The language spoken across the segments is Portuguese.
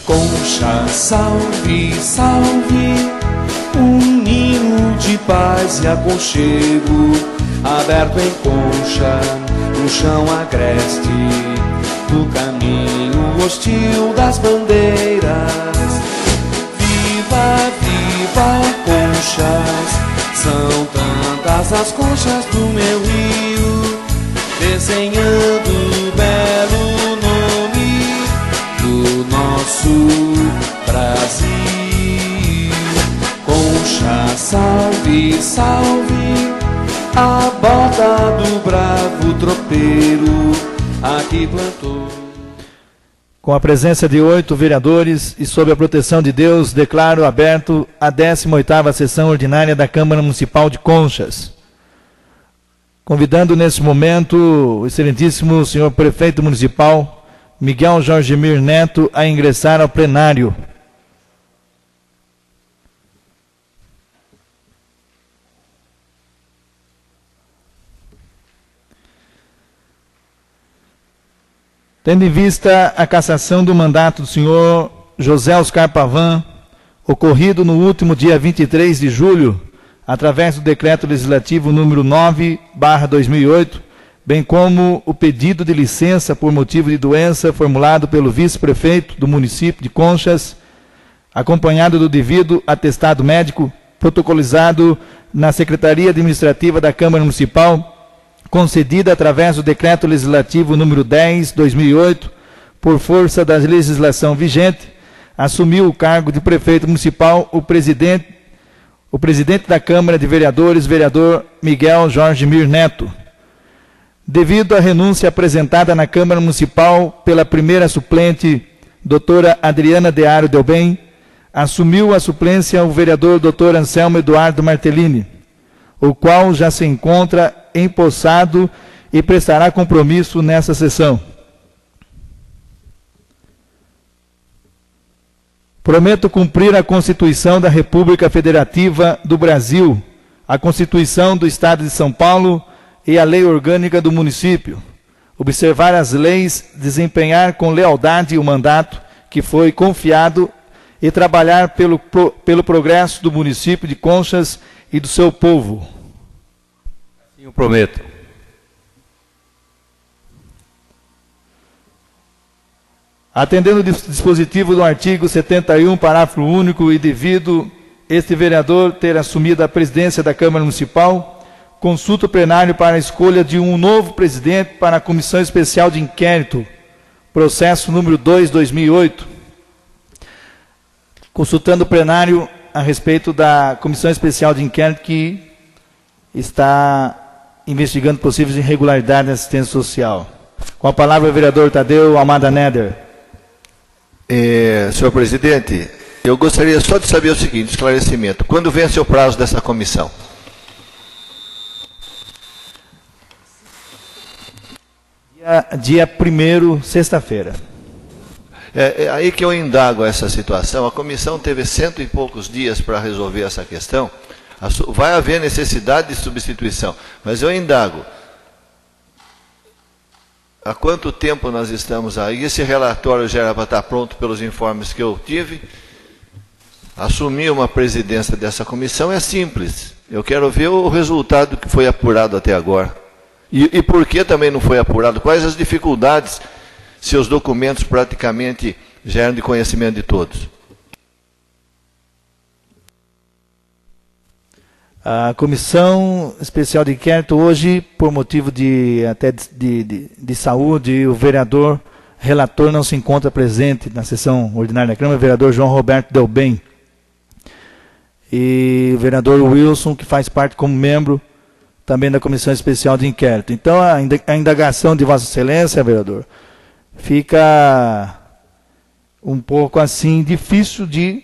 Concha, salve, salve, um ninho de paz e aconchego, aberto em concha, no chão agreste, do caminho hostil das bandeiras. Viva, viva, conchas, são tantas as conchas do meu rio, desenhando o belo nome do nosso Brasil. Concha, salve, salve, a bota do bravo tropeiro aqui plantou. Com a presença de 8 vereadores e sob a proteção de Deus, declaro aberto a 18ª sessão ordinária da Câmara Municipal de Conchas. Convidando nesse momento o excelentíssimo senhor prefeito municipal, Miguel Jorgemir Neto, a ingressar ao plenário. Tendo em vista a cassação do mandato do senhor José Oscar Pavan, ocorrido no último dia 23 de julho, através do decreto legislativo número 9/2008, bem como o pedido de licença por motivo de doença formulado pelo vice-prefeito do município de Conchas, acompanhado do devido atestado médico, protocolizado na Secretaria Administrativa da Câmara Municipal, concedida através do decreto legislativo número 10/2008, por força da legislação vigente, assumiu o cargo de prefeito municipal o presidente da Câmara de Vereadores, vereador Miguel Jorgemir Neto. Devido à renúncia apresentada na Câmara Municipal pela primeira suplente, doutora Adriana Dearo Delbem, assumiu a suplência o vereador doutor Anselmo Eduardo Martellini, o qual já se encontra empossado e prestará compromisso nessa sessão. Prometo cumprir a Constituição da República Federativa do Brasil, a Constituição do Estado de São Paulo e a Lei Orgânica do Município, observar as leis, desempenhar com lealdade o mandato que foi confiado e trabalhar pelo progresso do município de Conchas e do seu povo. Assim eu prometo. Atendendo o dispositivo do artigo 71, parágrafo único, e devido este vereador ter assumido a presidência da Câmara Municipal, consulto o plenário para a escolha de um novo presidente para a Comissão Especial de Inquérito, processo número 2/2008. Consultando o plenário a respeito da Comissão Especial de Inquérito que está investigando possíveis irregularidades na assistência social. Com a palavra o vereador Tadeu Almada Neder. Senhor presidente, eu gostaria só de saber o seguinte, esclarecimento. Quando vence o prazo dessa comissão? Dia 1º, sexta-feira. É aí que eu indago essa situação. A comissão teve 100 e poucos dias para resolver essa questão. Vai haver necessidade de substituição, mas eu indago. Há quanto tempo nós estamos aí? Esse relatório já era para estar pronto pelos informes que eu tive. Assumir uma presidência dessa comissão é simples. Eu quero ver o resultado que foi apurado até agora. E por que também não foi apurado? Quais as dificuldades, se os documentos praticamente já eram de conhecimento de todos? A Comissão Especial de Inquérito hoje, por motivo de saúde, o vereador relator não se encontra presente na sessão ordinária da Câmara, o vereador João Roberto Delbem. E o vereador Wilson, que faz parte como membro também da Comissão Especial de Inquérito. Então, a indagação de Vossa Excelência, vereador, fica um pouco assim difícil de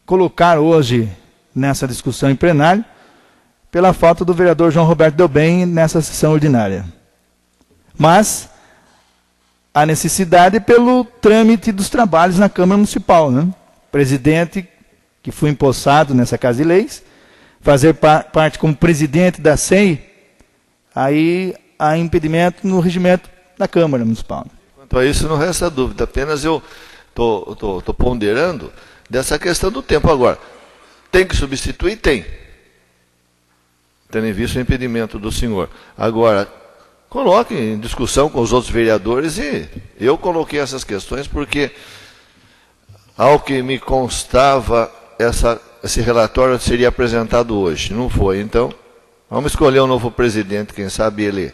colocar hoje nessa discussão em plenário, pela falta do vereador João Roberto Delbem nessa sessão ordinária. Mas a necessidade pelo trâmite dos trabalhos na Câmara Municipal, né? Presidente que foi empossado nessa Casa de Leis, fazer parte como presidente da SEI, aí há impedimento no regimento da Câmara Municipal. Quanto a isso, não resta dúvida. Apenas eu Estou ponderando dessa questão do tempo. Agora, tem que substituir? Tem. Tendo em vista o impedimento do senhor. Agora, coloque em discussão com os outros vereadores, e eu coloquei essas questões porque, ao que me constava, esse relatório seria apresentado hoje. Não foi, então vamos escolher um novo presidente, quem sabe ele...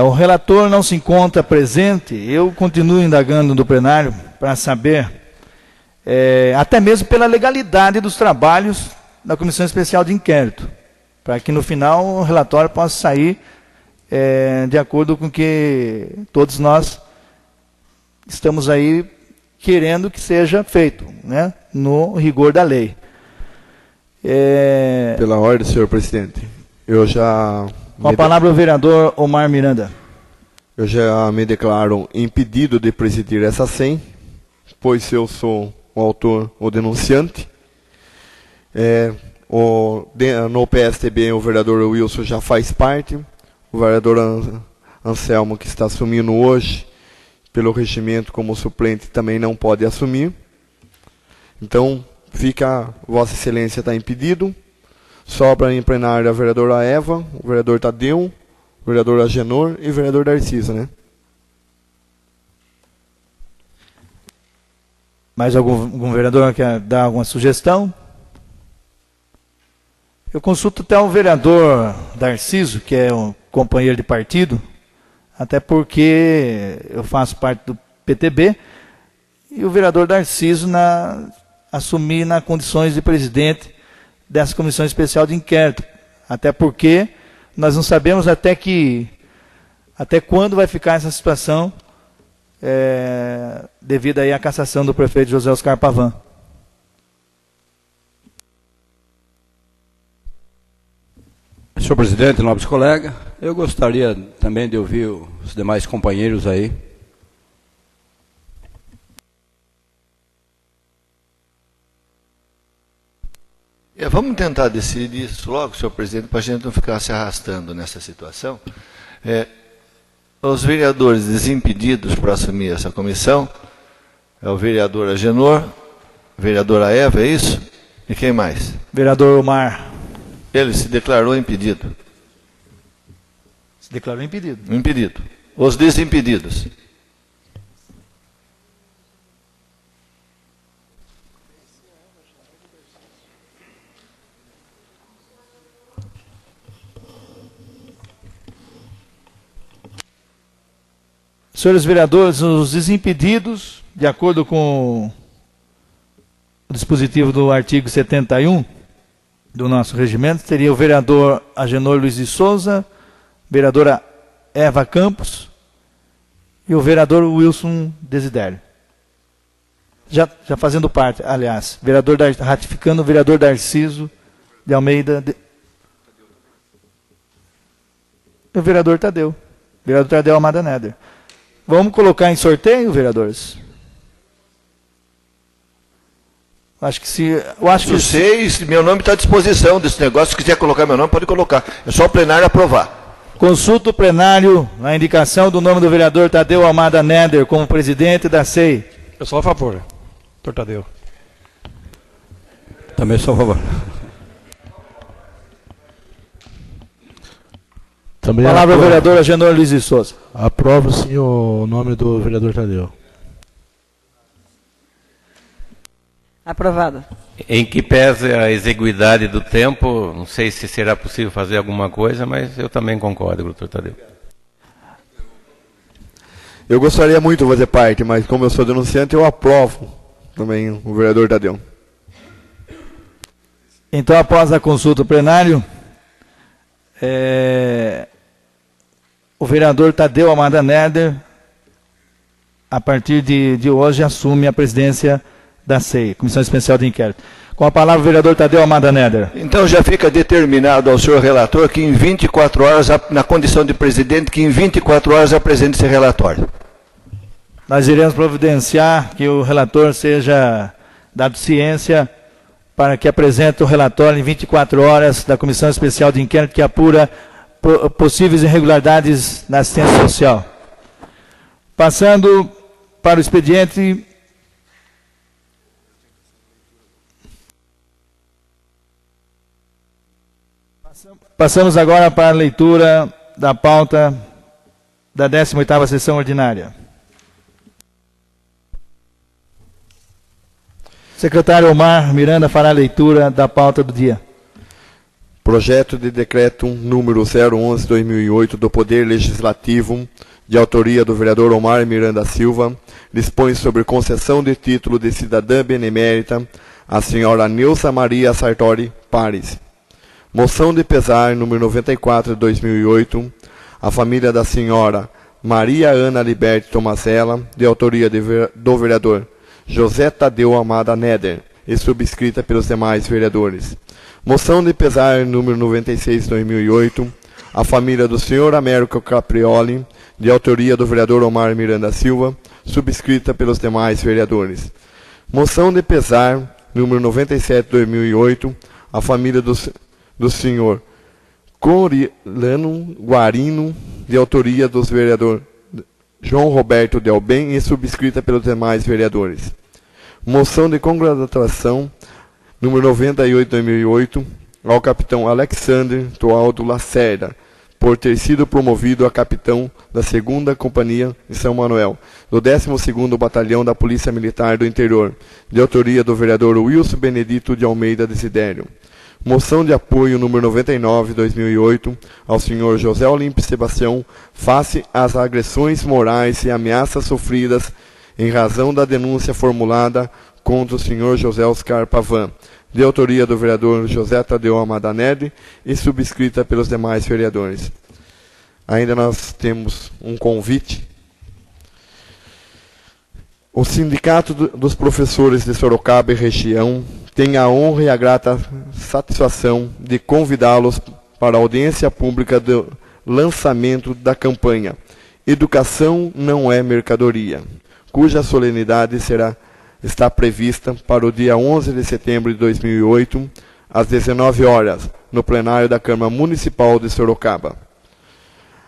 O relator não se encontra presente. Eu continuo indagando no plenário para saber, até mesmo pela legalidade dos trabalhos da Comissão Especial de Inquérito, para que no final o relatório possa sair de acordo com o que todos nós estamos aí querendo que seja feito, né, no rigor da lei. Pela ordem, senhor presidente, eu já... Com a palavra o vereador Omar Miranda. Eu já me declaro impedido de presidir essa SEM, pois eu sou o autor, o denunciante. No PSTB o vereador Wilson já faz parte, o vereador Anselmo, que está assumindo hoje, pelo regimento como suplente, também não pode assumir. Então, Vossa Excelência está impedido. Sobra em plenário a vereadora Eva, o vereador Tadeu, o vereador Agenor e o vereador Darciso, né? Mais algum vereador quer dar alguma sugestão? Eu consulto até o vereador Darciso, que é um companheiro de partido, até porque eu faço parte do PTB, e o vereador Darciso assumir nas condições de presidente dessa Comissão Especial de Inquérito, até porque nós não sabemos até quando vai ficar essa situação, devido aí à cassação do prefeito José Oscar Pavan. Senhor presidente, nobres colegas, eu gostaria também de ouvir os demais companheiros aí. Vamos tentar decidir isso logo, senhor presidente, para a gente não ficar se arrastando nessa situação. Os vereadores desimpedidos para assumir essa comissão é o vereador Agenor, vereadora Eva, é isso? E quem mais? Vereador Omar. Ele se declarou impedido. Se declarou impedido. Impedido. Os desimpedidos. Senhores vereadores, os desimpedidos, de acordo com o dispositivo do artigo 71 do nosso regimento, seria o vereador Agenor Luiz de Souza, vereadora Eva Campos e o vereador Wilson Desidério. Já fazendo parte, aliás, ratificando o vereador Darciso de Almeida e o vereador Tadeu. Vereador Tadeu Almada Néder. Vamos colocar em sorteio, vereadores? Meu nome está à disposição desse negócio. Se quiser colocar meu nome, pode colocar. É só o plenário aprovar. Consulta o plenário na indicação do nome do vereador Tadeu Almada Néder como presidente da SEI. Eu sou a favor, doutor Tadeu. Também sou a favor. Também Palavra ao vereador Agenor Luiz de Souza. Aprovo, sim, o nome do vereador Tadeu. Aprovado. Em que pese a exiguidade do tempo, não sei se será possível fazer alguma coisa, mas eu também concordo, doutor Tadeu. Eu gostaria muito de fazer parte, mas como eu sou denunciante, eu aprovo também o vereador Tadeu. Então, após a consulta do plenário, o vereador Tadeu Almada Néder, a partir de hoje, assume a presidência da SEI, Comissão Especial de Inquérito. Com a palavra o vereador Tadeu Almada Néder. Então já fica determinado ao senhor relator que em 24 horas, na condição de presidente, que em 24 horas apresente esse relatório. Nós iremos providenciar que o relator seja dado ciência para que apresente o relatório em 24 horas da Comissão Especial de Inquérito que apura possíveis irregularidades na assistência social. Passando para o expediente. Passamos agora para a leitura da pauta da 18ª sessão ordinária. Secretário Omar Miranda fará a leitura da pauta do dia. Projeto de decreto número 011/2008 do Poder Legislativo, de autoria do vereador Omar Miranda Silva, dispõe sobre concessão de título de cidadã benemérita à senhora Neusa Maria Sartori Pares. Moção de pesar número 94/2008, a família da senhora Maria Ana Liberte Tomazella, de autoria do vereador José Tadeu Amada Neder, e subscrita pelos demais vereadores. Moção de pesar número 96/2008, a família do senhor Américo Caprioli, de autoria do vereador Omar Miranda Silva, subscrita pelos demais vereadores. Moção de pesar número 97/2008, a família do senhor Corilano Guarino, de autoria dos vereadores João Roberto Delbem, e subscrita pelos demais vereadores. Moção de congratulação número 98/2008, ao capitão Alexander Toaldo Lacerda, por ter sido promovido a capitão da 2ª Companhia de São Manuel, do 12º Batalhão da Polícia Militar do Interior, de autoria do vereador Wilson Benedito de Almeida Desidério. Moção de apoio número 99/2008, ao senhor José Olímpio Sebastião, face às agressões morais e ameaças sofridas em razão da denúncia formulada contra o senhor José Oscar Pavan, de autoria do vereador José Tadeu Amada Neder, e subscrita pelos demais vereadores. Ainda nós temos um convite. O Sindicato dos Professores de Sorocaba e região tem a honra e a grata satisfação de convidá-los para a audiência pública do lançamento da campanha Educação não é mercadoria, cuja solenidade está prevista para o dia 11 de setembro de 2008, às 19 horas, no plenário da Câmara Municipal de Sorocaba.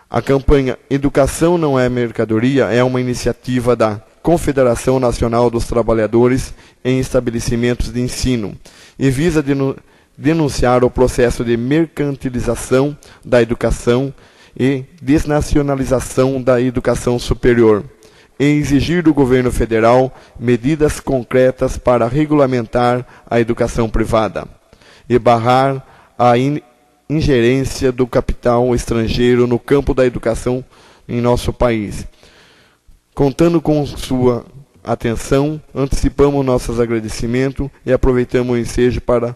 A campanha Educação não é mercadoria é uma iniciativa da Confederação Nacional dos Trabalhadores em Estabelecimentos de Ensino e visa denunciar o processo de mercantilização da educação e desnacionalização da educação superior, e exigir do governo federal medidas concretas para regulamentar a educação privada e barrar a ingerência do capital estrangeiro no campo da educação em nosso país. Contando com sua atenção, antecipamos nossos agradecimentos e aproveitamos o ensejo para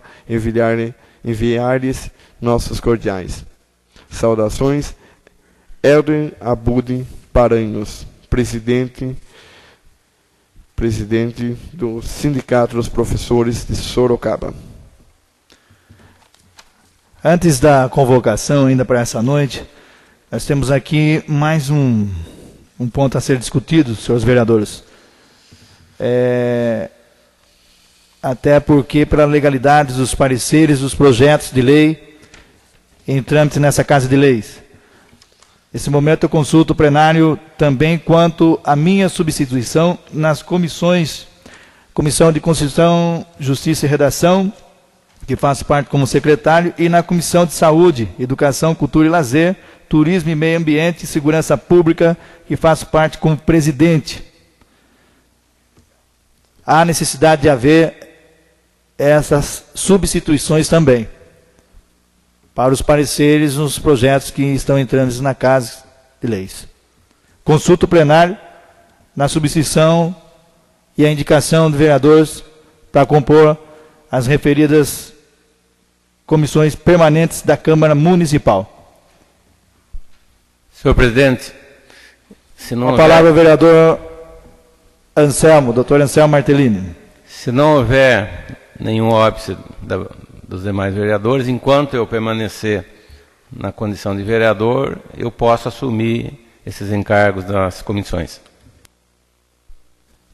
enviar-lhes nossos cordiais saudações. Helder Abud Paranhos, presidente do Sindicato dos Professores de Sorocaba. Antes da convocação, ainda para essa noite, nós temos aqui mais um ponto a ser discutido, senhores vereadores. Até porque, para a legalidade dos pareceres dos projetos de lei em trâmite nessa Casa de Leis. Nesse momento eu consulto o plenário também quanto à minha substituição nas comissões, Comissão de Constituição, Justiça e Redação, que faço parte como secretário, e na Comissão de Saúde, Educação, Cultura e Lazer, Turismo e Meio Ambiente e Segurança Pública, que faço parte como presidente. Há necessidade de haver essas substituições também, para os pareceres nos projetos que estão entrando na Casa de Leis. Consulta o plenário na substituição e a indicação de vereadores para compor as referidas comissões permanentes da Câmara Municipal. Senhor presidente, se não a palavra ao vereador Anselmo, doutor Anselmo Martellini. Se não houver nenhum óbice dos demais vereadores, enquanto eu permanecer na condição de vereador, eu posso assumir esses encargos das comissões.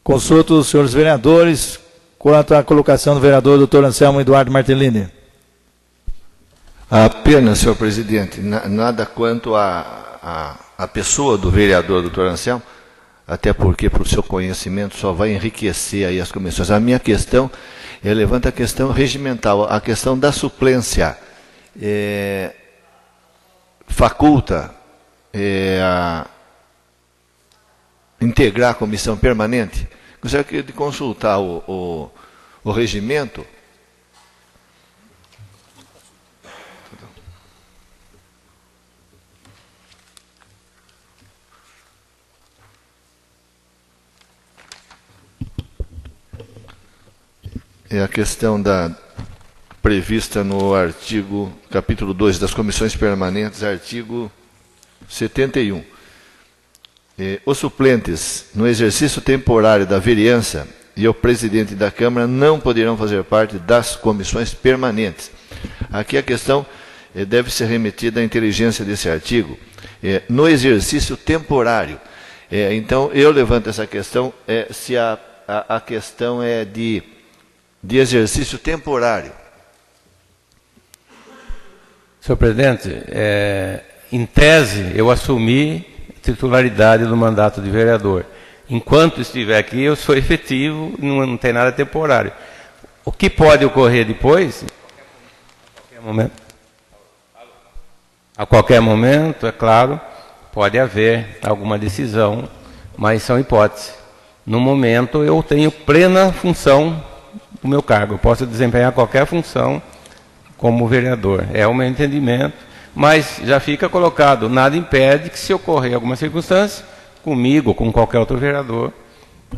Consulto os senhores vereadores quanto à colocação do vereador doutor Anselmo Eduardo Martellini. Apenas, senhor presidente, nada quanto à pessoa do vereador doutor Anselmo, até porque, para o seu conhecimento, só vai enriquecer aí as comissões. A minha questão, levanta a questão regimental, a questão da suplência. Faculta a integrar a comissão permanente? Gostaria de consultar o regimento. É a questão prevista no artigo, capítulo 2 das comissões permanentes, artigo 71. Os suplentes, no exercício temporário da vereança e o presidente da Câmara não poderão fazer parte das comissões permanentes. Aqui a questão deve ser remetida à inteligência desse artigo. No exercício temporário. Então, eu levanto essa questão, se a questão é de exercício temporário. Senhor presidente, em tese, eu assumi titularidade do mandato de vereador. Enquanto estiver aqui, eu sou efetivo, não tem nada temporário. O que pode ocorrer depois, a qualquer momento, é claro, pode haver alguma decisão, mas são hipóteses. No momento, eu tenho plena função do meu cargo. Eu posso desempenhar qualquer função como vereador. É o meu entendimento, mas já fica colocado, nada impede que, se ocorrer alguma circunstância, comigo, com qualquer outro vereador,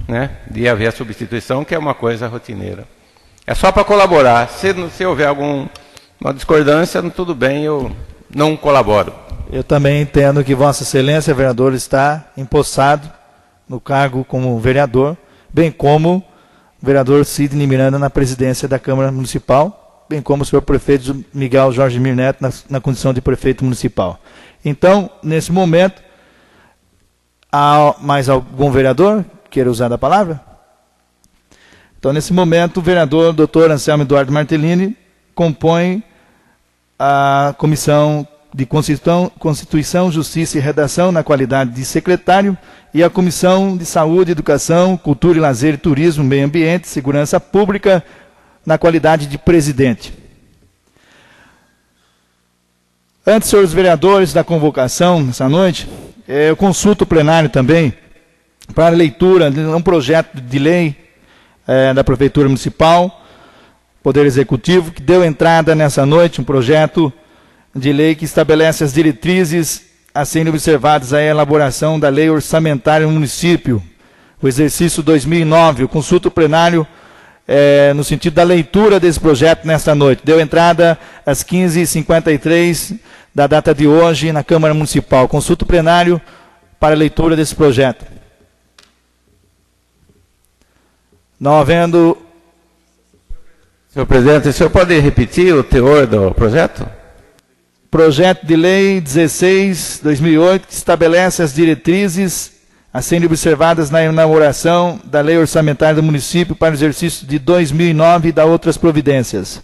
né, de haver a substituição, que é uma coisa rotineira. É só para colaborar. Se houver alguma discordância, tudo bem, eu não colaboro. Eu também entendo que Vossa Excelência, vereador, está empossado no cargo como vereador, bem como o vereador Sidney Miranda na presidência da Câmara Municipal, bem como o senhor prefeito Miguel Jorge Mir Neto na condição de prefeito municipal. Então, nesse momento, há mais algum vereador que queira usar da palavra? Então, nesse momento, o vereador Dr. Anselmo Eduardo Martellini compõe a Comissão de Constituição, Justiça e Redação na qualidade de secretário e a Comissão de Saúde, Educação, Cultura e Lazer, Turismo, Meio Ambiente, Segurança Pública na qualidade de presidente. Antes, senhores vereadores, da convocação nessa noite, eu consulto o plenário também para leitura de um projeto de lei da Prefeitura Municipal, Poder Executivo, que deu entrada nessa noite, um projeto de lei que estabelece as diretrizes a serem observadas à elaboração da lei orçamentária no município, o exercício 2009. Eu consulto o plenário no sentido da leitura desse projeto nesta noite. Deu entrada às 15h53 da data de hoje na Câmara Municipal. Consulto o plenário para a leitura desse projeto. Não havendo... Senhor presidente, o senhor pode repetir o teor do projeto? Projeto de Lei 16/2008, que estabelece as diretrizes a serem observadas na elaboração da Lei Orçamentária do Município para o exercício de 2009 e da outras providências.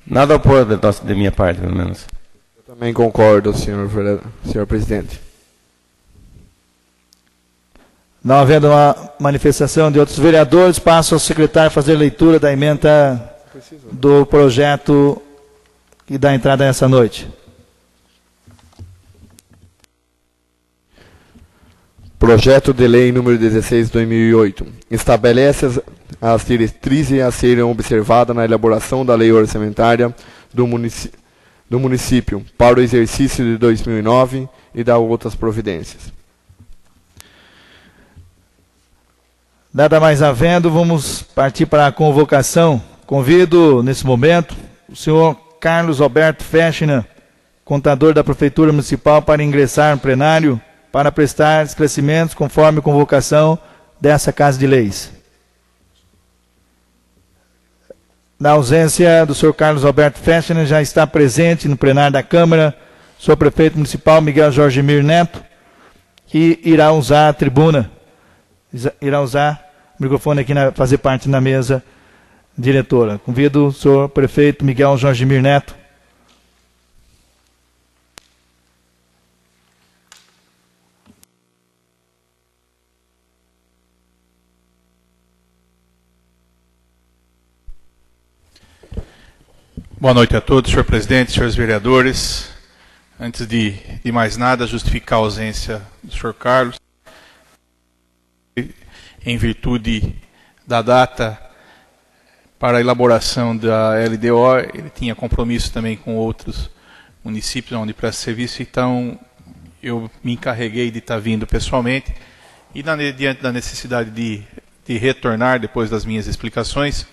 Nada a opor de minha parte, pelo menos. Eu também concordo, senhor presidente. Não havendo uma manifestação de outros vereadores, passo ao secretário fazer leitura da emenda do projeto que dá entrada nessa noite. Projeto de Lei número 16/2008 estabelece as diretrizes a serem observadas na elaboração da Lei Orçamentária do município para o exercício de 2009 e da outras providências. Nada mais havendo, vamos partir para a convocação. Convido, nesse momento, o senhor Carlos Alberto Fechner, contador da Prefeitura Municipal, para ingressar no plenário para prestar esclarecimentos conforme a convocação dessa Casa de Leis. Na ausência do senhor Carlos Alberto Fechner, já está presente no plenário da Câmara o senhor prefeito municipal Miguel Jorge Mir Neto, que irá usar a tribuna, irá usar o microfone aqui, fazer parte da mesa diretora. Convido o senhor prefeito Miguel Jorge Mir Neto Boa noite a todos, senhor presidente, senhores vereadores. Antes de mais nada, justificar a ausência do senhor Carlos. Em virtude da data para a elaboração da LDO, ele tinha compromisso também com outros municípios onde presta serviço, então eu me encarreguei de estar vindo pessoalmente e diante da necessidade de retornar depois das minhas explicações,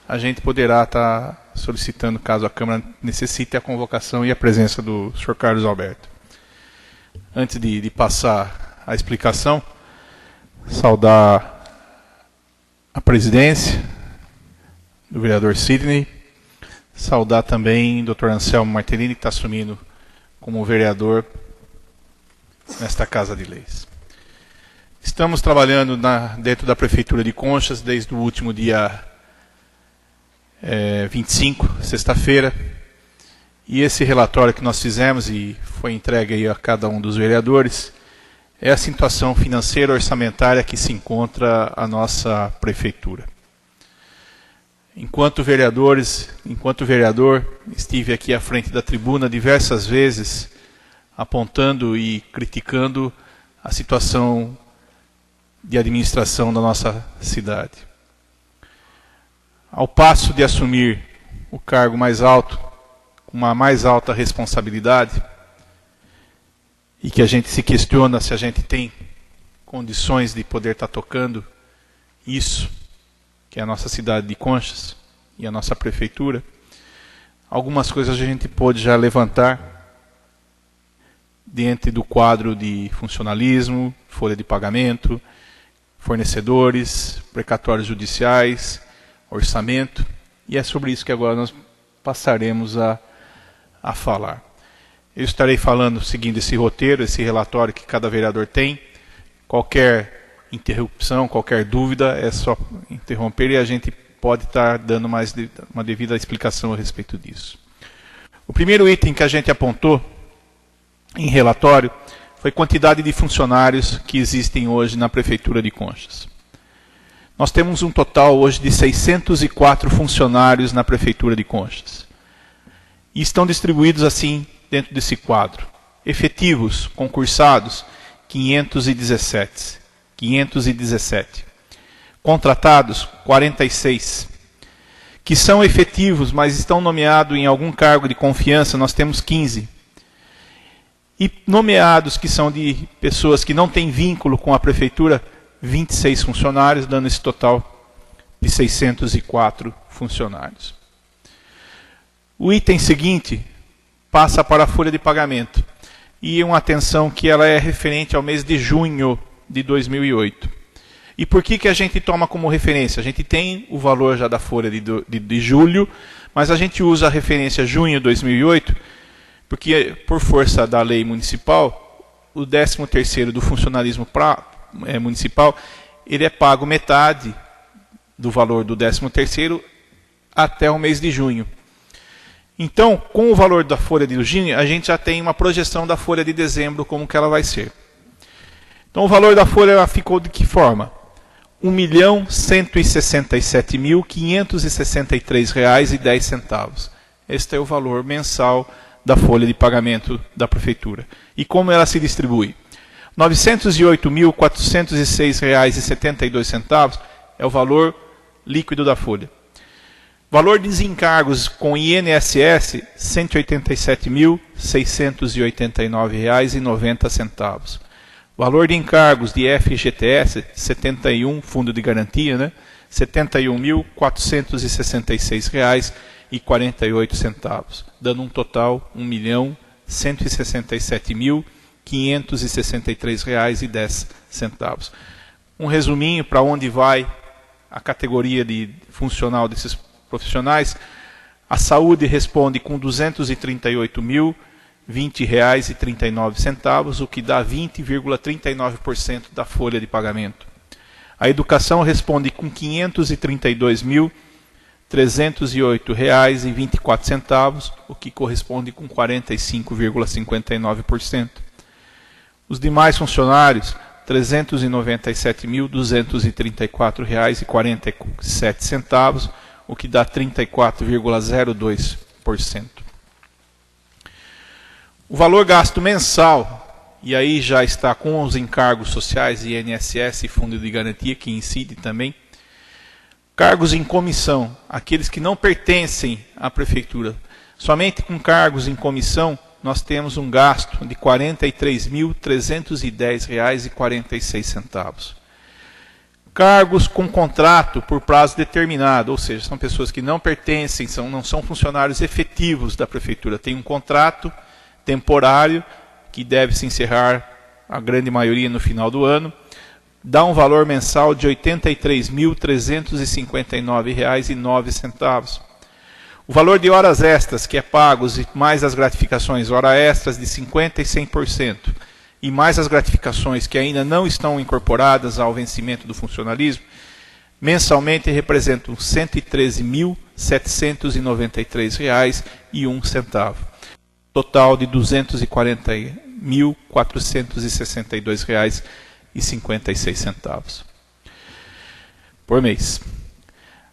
a gente poderá estar solicitando, caso a Câmara necessite, a convocação e a presença do senhor Carlos Alberto. Antes de passar a explicação, saudar a presidência do vereador Sidney, saudar também o Dr. Anselmo Martellini, que está assumindo como vereador nesta Casa de Leis. Estamos trabalhando dentro da Prefeitura de Conchas desde o último dia 25, sexta-feira, e esse relatório que nós fizemos e foi entregue aí a cada um dos vereadores é a situação financeira orçamentária que se encontra a nossa Prefeitura. Enquanto vereador, estive aqui à frente da tribuna diversas vezes apontando e criticando a situação de administração da nossa cidade. Ao passo de assumir o cargo mais alto, com uma mais alta responsabilidade, e que a gente se questiona se a gente tem condições de poder estar tocando isso, que é a nossa cidade de Conchas e a nossa prefeitura, algumas coisas a gente pode já levantar diante do quadro de funcionalismo, folha de pagamento, fornecedores, precatórios judiciais, orçamento, e é sobre isso que agora nós passaremos a falar. Eu estarei falando, seguindo esse roteiro, esse relatório que cada vereador tem. Qualquer interrupção, qualquer dúvida, é só interromper e a gente pode estar dando uma devida explicação a respeito disso. O primeiro item que a gente apontou em relatório foi a quantidade de funcionários que existem hoje na Prefeitura de Conchas. Nós temos um total hoje de 604 funcionários na Prefeitura de Conchas. E estão distribuídos assim dentro desse quadro. Efetivos, concursados, 517. Contratados, 46. Que são efetivos, mas estão nomeados em algum cargo de confiança, nós temos 15. E nomeados que são de pessoas que não têm vínculo com a Prefeitura, 26 funcionários, dando esse total de 604 funcionários. O item seguinte passa para a folha de pagamento. E uma atenção que ela é referente ao mês de junho de 2008. E por que a gente toma como referência? A gente tem o valor já da folha de julho, mas a gente usa a referência junho de 2008, porque por força da lei municipal, o 13º do funcionalismo municipal, ele é pago metade do valor do 13º até o mês de junho. Então, com o valor da folha de junho, a gente já tem uma projeção da folha de dezembro, como que ela vai ser. Então, o valor da folha ficou de que forma? R$ 1.167.563,10. Este é o valor mensal da folha de pagamento da Prefeitura. E como ela se distribui? R$ 908.406,72 é o valor líquido da folha. Valor de desencargos com INSS, R$ 187.689,90. Valor de encargos de FGTS, 71, Fundo de Garantia, né? R$ 71.466,48, dando um total de R$ 1.167.563,10. Um resuminho para onde vai a categoria de funcional desses profissionais. A saúde responde com R$ 238.020,39, o que dá 20,39% da folha de pagamento. A educação responde com R$ 532.308,24, o que corresponde com 45,59%. Os demais funcionários, R$ 397.234,47, o que dá 34,02%. O valor gasto mensal, e aí já está com os encargos sociais, INSS e Fundo de Garantia, que incide também. Cargos em comissão, aqueles que não pertencem à prefeitura. Somente com cargos em comissão, nós temos um gasto de R$ 43.310,46. Cargos com contrato por prazo determinado, ou seja, são pessoas que não pertencem, não são funcionários efetivos da prefeitura, tem um contrato temporário que deve se encerrar, a grande maioria, no final do ano, dá um valor mensal de R$ 83.359,09. O valor de horas extras que é pagos, mais as gratificações, horas extras de 50% e 100%, e mais as gratificações que ainda não estão incorporadas ao vencimento do funcionalismo, mensalmente representam R$ 113.793,01. Total de R$ 240.462,56 por mês.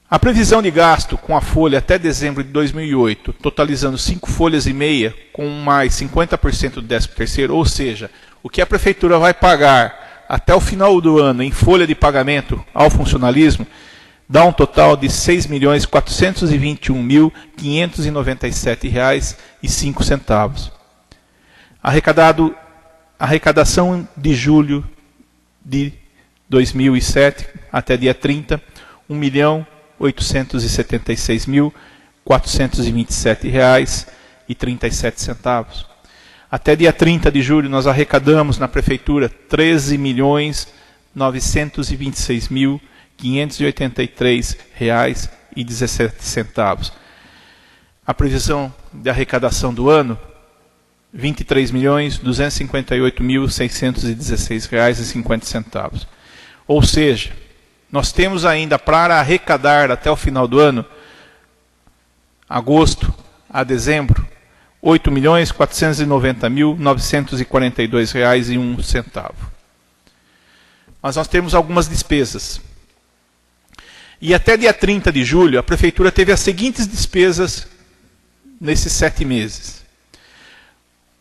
A previsão de gasto com a folha até dezembro de 2008, totalizando 5 folhas e meia, com mais 50% do 13º, ou seja, o que a prefeitura vai pagar até o final do ano em folha de pagamento ao funcionalismo, dá um total de R$ 6.421.597,05. Arrecadação de julho de 2007 até dia 30, R$ 1.876.427,37. Até dia 30 de julho nós arrecadamos na prefeitura R$ 13.926.583,17. A previsão de arrecadação do ano, R$ 23.258.616,50. Ou seja, nós temos ainda para arrecadar até o final do ano, agosto a dezembro, R$ 8.490.942,01. Mas nós temos algumas despesas. E até dia 30 de julho, a prefeitura teve as seguintes despesas nesses 7 meses.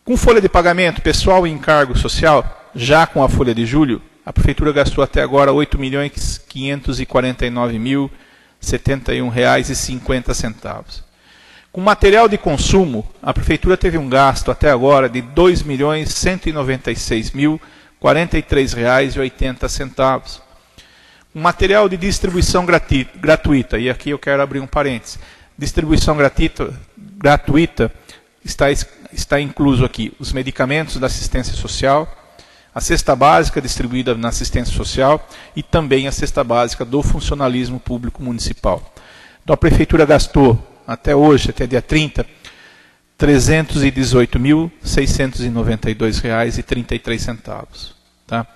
Com folha de pagamento, pessoal e encargo social, já com a folha de julho, a prefeitura gastou até agora R$ 8.549.071,50. Com material de consumo, a prefeitura teve um gasto até agora de R$ 2.196.043,80. Com material de distribuição gratuita, e aqui eu quero abrir um parênteses, distribuição gratuita está incluso aqui os medicamentos da assistência social, a cesta básica distribuída na assistência social e também a cesta básica do funcionalismo público municipal. Então a prefeitura gastou, até hoje, até dia 30, R$ 318.692,33. Tá?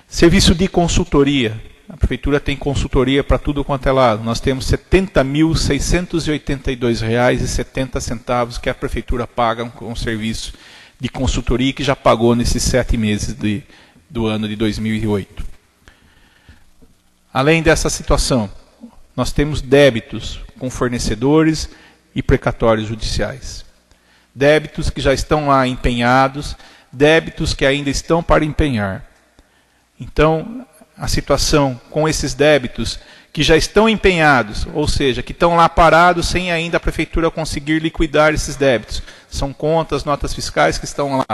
Serviço de consultoria. A prefeitura tem consultoria para tudo quanto é lado. Nós temos R$ 70.682,70 que a prefeitura paga com o serviço de consultoria que já pagou nesses 7 meses do ano de 2008. Além dessa situação, nós temos débitos com fornecedores e precatórios judiciais. Débitos que já estão lá empenhados, débitos que ainda estão para empenhar. Então, a situação com esses débitos que já estão empenhados, ou seja, que estão lá parados sem ainda a prefeitura conseguir liquidar esses débitos. São contas, notas fiscais que estão lá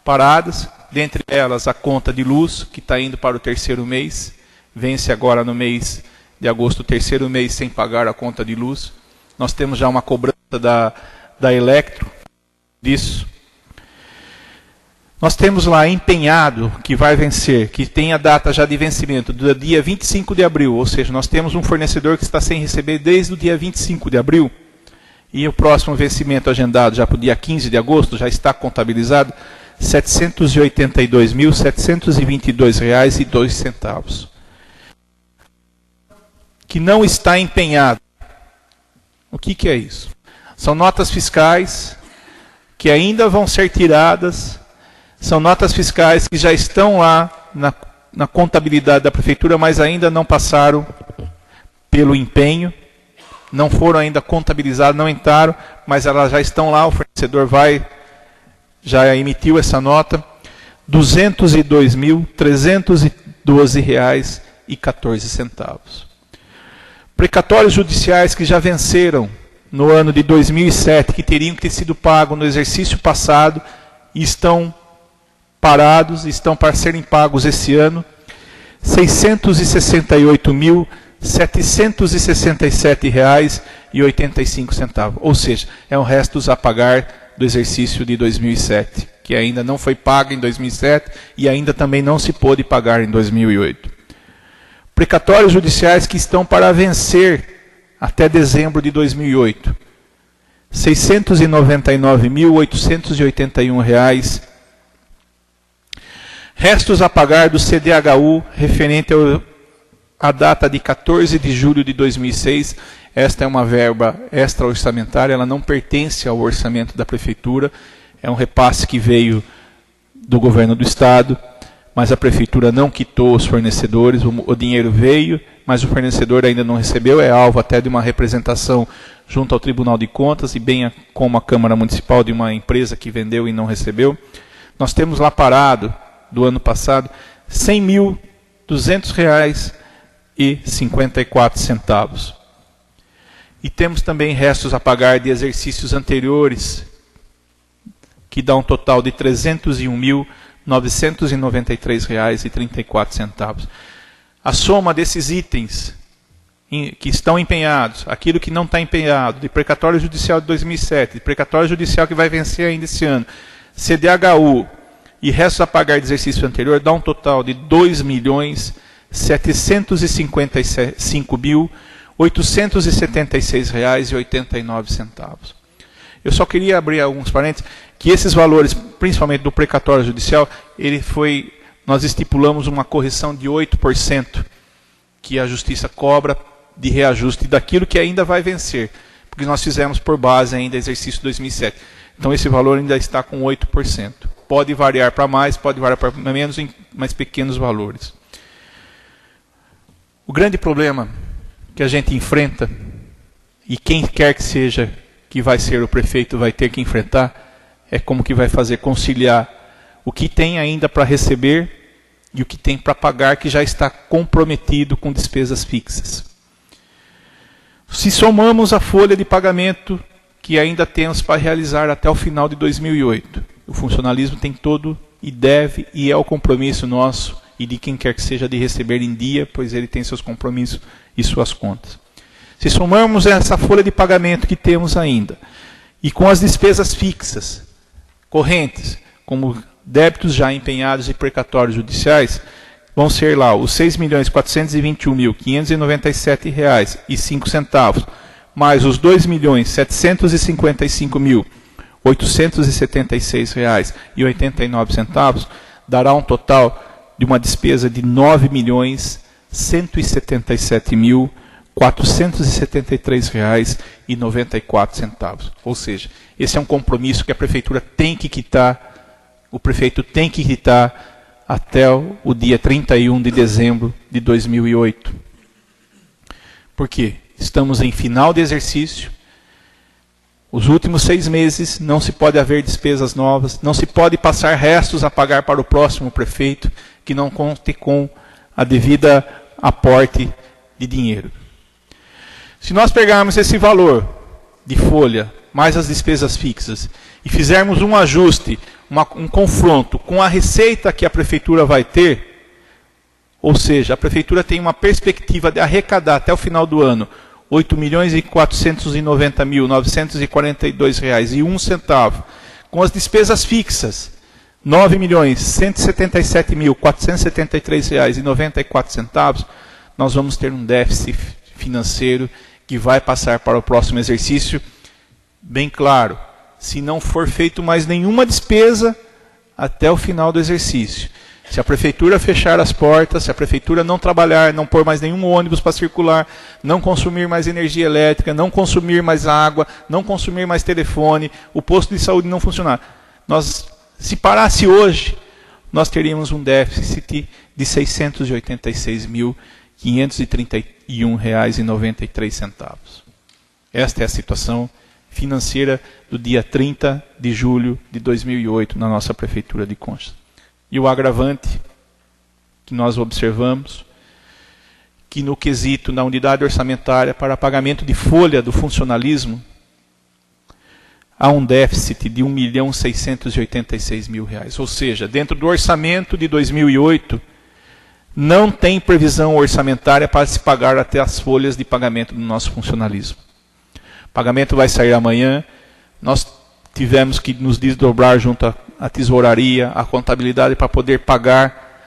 paradas, dentre elas a conta de luz, que está indo para o 3º mês, vence agora no mês de agosto, o 3º mês sem pagar a conta de luz. Nós temos já uma cobrança da Electro disso. Nós temos lá empenhado, que vai vencer, que tem a data já de vencimento, do dia 25 de abril, ou seja, nós temos um fornecedor que está sem receber desde o dia 25 de abril, e o próximo vencimento agendado já para o dia 15 de agosto, já está contabilizado, R$ 782.722,02. Que não está empenhado. O que é isso? São notas fiscais que ainda vão ser tiradas. São notas fiscais que já estão lá na contabilidade da prefeitura, mas ainda não passaram pelo empenho. não foram ainda contabilizadas, não entraram, mas elas já estão lá, o fornecedor já emitiu essa nota, R$ 202.312,14. Precatórios judiciais que já venceram no ano de 2007, que teriam que ter sido pagos no exercício passado, e estão parados, estão para serem pagos esse ano, R$ 668.767,85. Ou seja, é um restos a pagar do exercício de 2007, que ainda não foi pago em 2007 e ainda também não se pôde pagar em 2008. Precatórios judiciais que estão para vencer até dezembro de 2008. R$ 699.881. Restos a pagar do CDHU referente à data de 14 de julho de 2006. Esta é uma verba extra-orçamentária, ela não pertence ao orçamento da Prefeitura. É um repasse que veio do governo do Estado, mas a Prefeitura não quitou os fornecedores. O dinheiro veio, mas o fornecedor ainda não recebeu. É alvo até de uma representação junto ao Tribunal de Contas, e bem como a Câmara Municipal, de uma empresa que vendeu e não recebeu. Nós temos lá parado, do ano passado, R$ 100.200,54. E temos também restos a pagar de exercícios anteriores, que dá um total de R$ 301.993,34. A soma desses itens que estão empenhados, aquilo que não está empenhado, de precatório judicial de 2007, de precatório judicial que vai vencer ainda esse ano, CDHU e restos a pagar de exercício anterior, dá um total de R$ 2.755.876,89. Eu só queria abrir alguns parênteses, que esses valores, principalmente do precatório judicial, nós estipulamos uma correção de 8%, que a Justiça cobra de reajuste daquilo que ainda vai vencer, porque nós fizemos por base ainda exercício 2007. Então esse valor ainda está com 8%. Pode variar para mais, pode variar para menos, em mais pequenos valores. O grande problema que a gente enfrenta, e quem quer que seja que vai ser o prefeito vai ter que enfrentar, é como que vai fazer conciliar o que tem ainda para receber e o que tem para pagar, que já está comprometido com despesas fixas. Se somamos a folha de pagamento que ainda temos para realizar até o final de 2008, o funcionalismo tem todo e deve, e é o compromisso nosso e de quem quer que seja, de receber em dia, pois ele tem seus compromissos e suas contas. Se somarmos essa folha de pagamento que temos ainda, e com as despesas fixas, correntes, como débitos já empenhados e precatórios judiciais, vão ser lá os R$ 6.421.597,05, mais os R$ 2.755.876,89, dará um total de uma despesa de R$ 9.177.473,94. Ou seja, esse é um compromisso que a Prefeitura tem que quitar, o prefeito tem que quitar até o dia 31 de dezembro de 2008. Por quê? Estamos em final de exercício. Os últimos 6 meses não se pode haver despesas novas, não se pode passar restos a pagar para o próximo prefeito que não conte com a devida aporte de dinheiro. Se nós pegarmos esse valor de folha, mais as despesas fixas, e fizermos um ajuste, um confronto com a receita que a Prefeitura vai ter, ou seja, a Prefeitura tem uma perspectiva de arrecadar até o final do ano R$ 8.490.942,01, com as despesas fixas R$ 9.177.473,94, nós vamos ter um déficit financeiro que vai passar para o próximo exercício, bem claro, se não for feito mais nenhuma despesa até o final do exercício. Se a Prefeitura fechar as portas, se a Prefeitura não trabalhar, não pôr mais nenhum ônibus para circular, não consumir mais energia elétrica, não consumir mais água, não consumir mais telefone, o posto de saúde não funcionar. Se parasse hoje, nós teríamos um déficit de R$ 686.531,93. Esta é a situação financeira do dia 30 de julho de 2008 na nossa Prefeitura de Conchas. E o agravante que nós observamos, que no quesito, na unidade orçamentária para pagamento de folha do funcionalismo, há um déficit de R$ 1.686.000. Ou seja, dentro do orçamento de 2008, não tem previsão orçamentária para se pagar até as folhas de pagamento do nosso funcionalismo. O pagamento vai sair amanhã, nós tivemos que nos desdobrar junto à tesouraria, à contabilidade, para poder pagar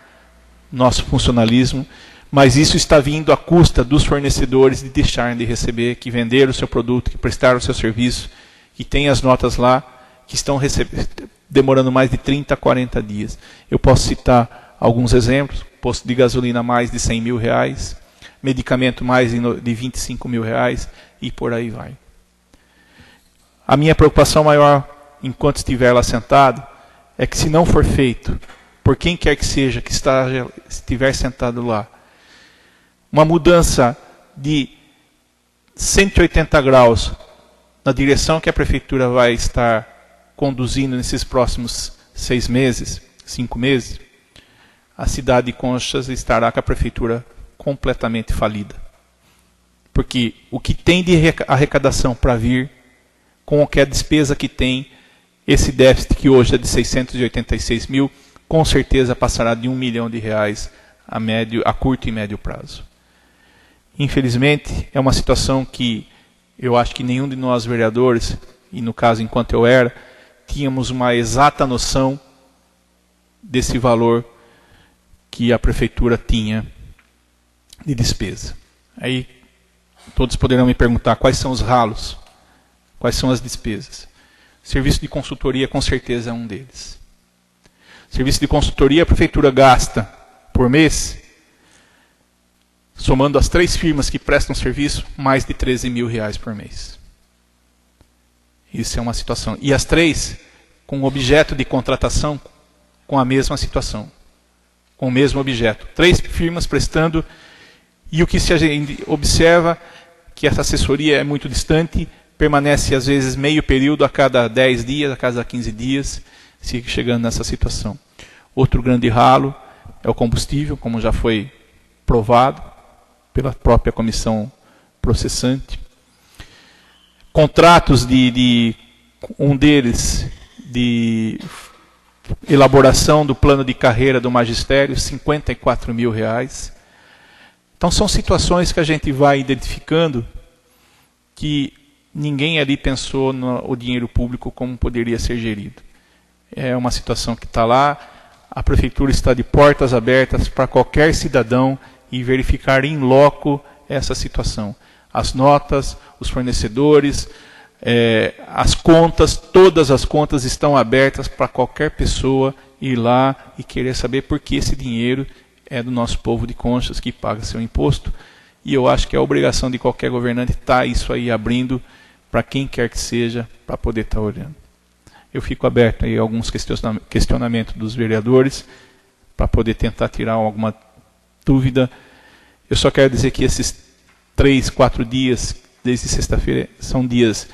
nosso funcionalismo, mas isso está vindo à custa dos fornecedores de deixarem de receber, que venderam o seu produto, que prestaram o seu serviço, que tem as notas lá, que estão demorando mais de 30 a 40 dias. Eu posso citar alguns exemplos: posto de gasolina mais de R$100 mil, medicamento mais de R$25 mil, e por aí vai. A minha preocupação maior, enquanto estiver lá sentado, é que se não for feito, por quem quer que seja que estiver sentado lá, uma mudança de 180 graus na direção que a Prefeitura vai estar conduzindo nesses próximos 6 meses, 5 meses, a cidade de Conchas estará com a Prefeitura completamente falida. Porque o que tem de arrecadação para vir, com qualquer despesa que tem, esse déficit que hoje é de 686 mil, com certeza passará de R$1 milhão a curto e médio prazo. Infelizmente, é uma situação que eu acho que nenhum de nós vereadores, e no caso enquanto eu era, tínhamos uma exata noção desse valor que a Prefeitura tinha de despesa. Aí todos poderão me perguntar quais são os ralos, quais são as despesas. Serviço de consultoria com certeza é um deles. Serviço de consultoria a Prefeitura gasta por mês, somando as 3 firmas que prestam serviço, mais de R$13 mil por mês. Isso é uma situação. E as 3 com objeto de contratação com a mesma situação, com o mesmo objeto. 3 firmas prestando, e o que se observa que essa assessoria é muito distante, permanece às vezes meio período a cada 10 dias, a cada 15 dias, sigue chegando nessa situação. Outro grande ralo é o combustível, como já foi provado pela própria comissão processante. Contratos um deles de elaboração do plano de carreira do magistério, R$54 mil. Então são situações que a gente vai identificando que ninguém ali pensou no dinheiro público como poderia ser gerido. É uma situação que está lá, a Prefeitura está de portas abertas para qualquer cidadão e verificar in loco essa situação. As notas, os fornecedores, as contas, todas as contas estão abertas para qualquer pessoa ir lá e querer saber por que esse dinheiro é do nosso povo de Conchas que paga seu imposto. E eu acho que é a obrigação de qualquer governante estar isso aí abrindo para quem quer que seja, para poder estar olhando. Eu fico aberto aí a alguns questionamentos dos vereadores, para poder tentar tirar alguma dúvida. Eu só quero dizer que esses 3, 4 dias, desde sexta-feira, são dias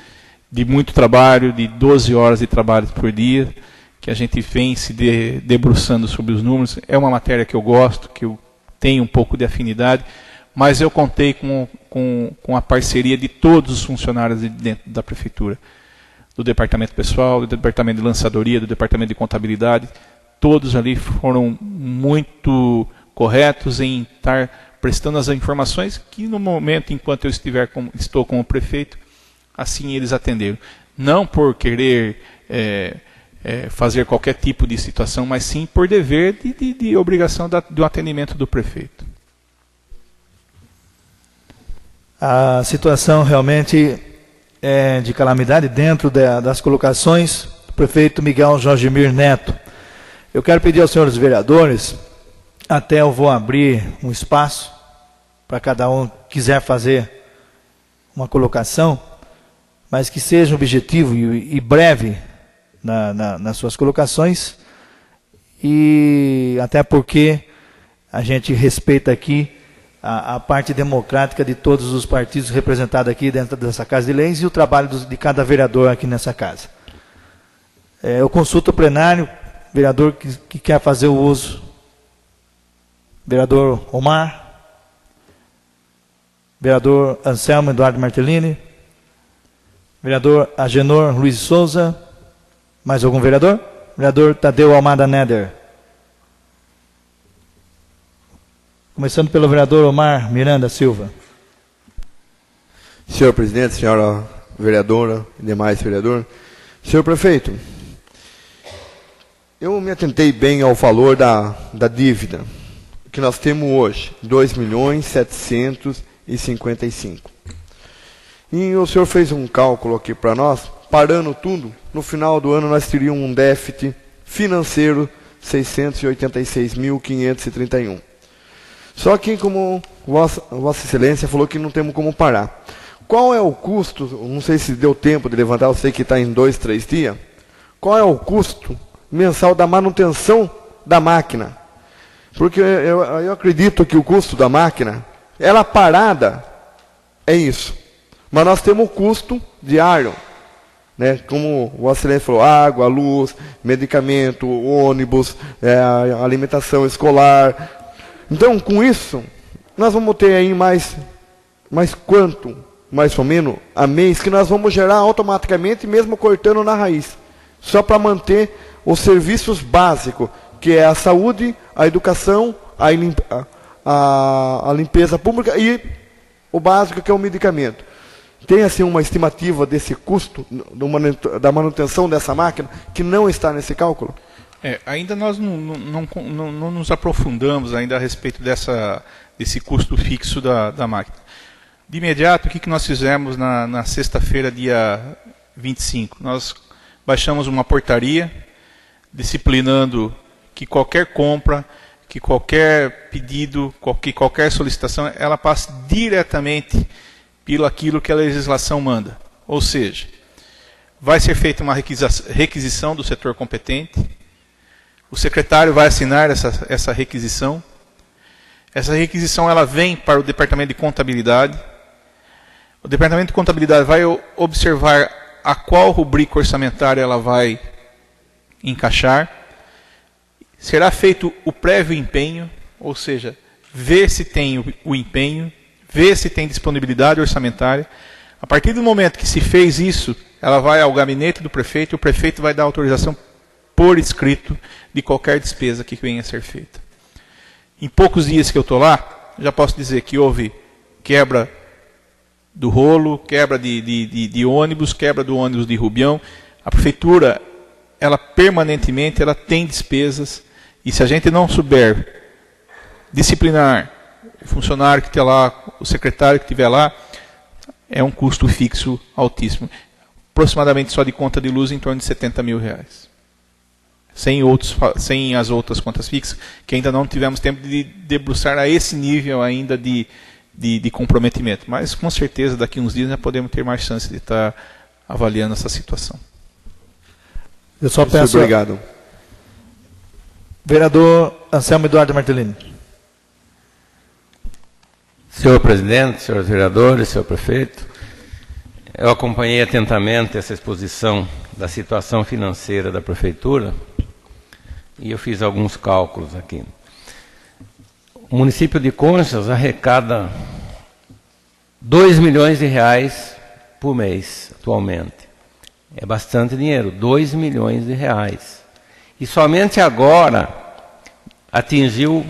de muito trabalho, de 12 horas de trabalho por dia, que a gente vem se debruçando sobre os números. É uma matéria que eu gosto, que eu tenho um pouco de afinidade, mas eu contei com a parceria de todos os funcionários de dentro da Prefeitura, do Departamento Pessoal, do Departamento de Lançadoria, do Departamento de Contabilidade. Todos ali foram muito corretos em estar prestando as informações que no momento, enquanto eu estou como prefeito, assim eles atenderam. Não por querer fazer qualquer tipo de situação, mas sim por dever de obrigação do atendimento do prefeito. A situação realmente é de calamidade dentro das colocações do prefeito Miguel Jorgemir Neto. Eu quero pedir aos senhores vereadores, até eu vou abrir um espaço para cada um que quiser fazer uma colocação, mas que seja objetivo e breve nas suas colocações, e até porque a gente respeita aqui a parte democrática de todos os partidos representados aqui dentro dessa Casa de Leis e o trabalho de cada vereador aqui nessa casa. Eu consulto o plenário, vereador que quer fazer o uso. Vereador Omar, vereador Anselmo Eduardo Martellini, vereador Agenor Luiz Souza, mais algum vereador? Vereador Tadeu Almada Neder. Começando pelo vereador Omar Miranda Silva. Senhor presidente, senhora vereadora e demais vereadores. Senhor prefeito, eu me atentei bem ao valor da dívida que nós temos hoje, 2.755.000. E o senhor fez um cálculo aqui para nós, parando tudo, no final do ano nós teríamos um déficit financeiro 686.531. Só que, como Vossa Excelência falou que não temos como parar. Qual é o custo, não sei se deu tempo de levantar, eu sei que está em 2, 3 dias, qual é o custo mensal da manutenção da máquina? Porque eu acredito que o custo da máquina, ela parada, é isso. Mas nós temos o custo diário, né? Como Vossa Excelência falou, água, luz, medicamento, ônibus, alimentação escolar. Então, com isso, nós vamos ter aí mais quanto, mais ou menos, a mês, que nós vamos gerar automaticamente, mesmo cortando na raiz. Só para manter os serviços básicos, que é a saúde, a educação, a limpeza pública e o básico, que é o medicamento. Tem, assim, uma estimativa desse custo, da manutenção dessa máquina, que não está nesse cálculo? Ainda nós não nos aprofundamos ainda a respeito desse custo fixo da máquina. De imediato, o que nós fizemos na sexta-feira, dia 25? Nós baixamos uma portaria disciplinando que qualquer compra, que qualquer pedido, que qualquer solicitação, ela passe diretamente pelo aquilo que a legislação manda. Ou seja, vai ser feita uma requisição do setor competente. O secretário vai assinar essa requisição. Essa requisição ela vem para o Departamento de Contabilidade. O Departamento de Contabilidade vai observar a qual rubrica orçamentária ela vai encaixar. Será feito o prévio empenho, ou seja, ver se tem o empenho, ver se tem disponibilidade orçamentária. A partir do momento que se fez isso, ela vai ao gabinete do prefeito e o prefeito vai dar autorização por escrito de qualquer despesa que venha a ser feita. Em poucos dias que eu estou lá, já posso dizer que houve quebra do rolo, quebra de ônibus, quebra do ônibus de Rubião. A prefeitura, ela permanentemente ela tem despesas, e se a gente não souber disciplinar o funcionário que está lá, o secretário que estiver lá, é um custo fixo altíssimo. Aproximadamente só de conta de luz em torno de R$70 mil. Sem as outras contas fixas, que ainda não tivemos tempo de debruçar a esse nível ainda de comprometimento. Mas, com certeza, daqui a uns dias nós podemos ter mais chance de estar avaliando essa situação. Eu só peço... Obrigado. Vereador Anselmo Eduardo Martellini. Senhor presidente, senhores vereadores, senhor prefeito, eu acompanhei atentamente essa exposição da situação financeira da prefeitura e eu fiz alguns cálculos aqui. O município de Conchas arrecada R$2 milhões por mês atualmente. É bastante dinheiro, R$2 milhões. E somente agora atingiu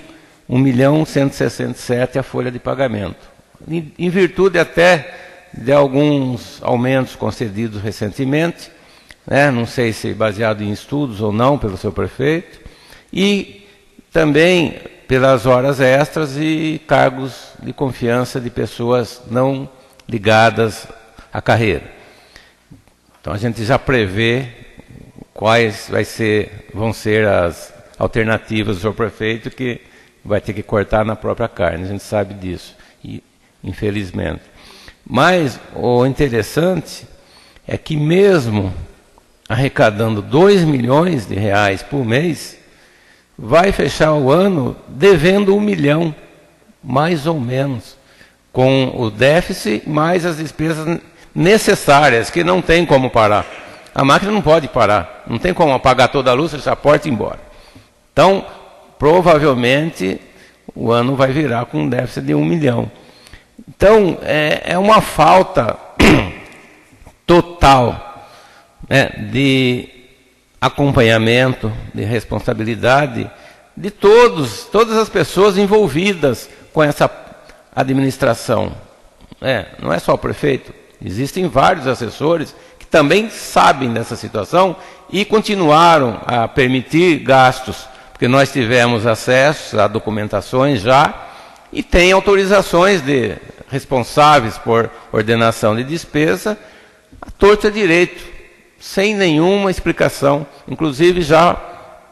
1.167.000 a folha de pagamento. Em virtude até de alguns aumentos concedidos recentemente, né, não sei se baseado em estudos ou não pelo seu prefeito, e também pelas horas extras e cargos de confiança de pessoas não ligadas à carreira. Então a gente já prevê quais vão ser as alternativas do seu prefeito, que vai ter que cortar na própria carne, a gente sabe disso, e, infelizmente. Mas o interessante é que mesmo arrecadando R$2 milhões por mês, vai fechar o ano devendo R$1 milhão mais ou menos, com o déficit mais as despesas necessárias, que não tem como parar. A máquina não pode parar, não tem como apagar toda a luz, fechar a porta e ir embora. Então, provavelmente, o ano vai virar com um déficit de 1 milhão. Então, é uma falta total, né, de acompanhamento, de responsabilidade de todas as pessoas envolvidas com essa administração. Não é só o prefeito, existem vários assessores que também sabem dessa situação e continuaram a permitir gastos, porque nós tivemos acesso a documentações já e tem autorizações de responsáveis por ordenação de despesa à torta direito, sem nenhuma explicação, inclusive já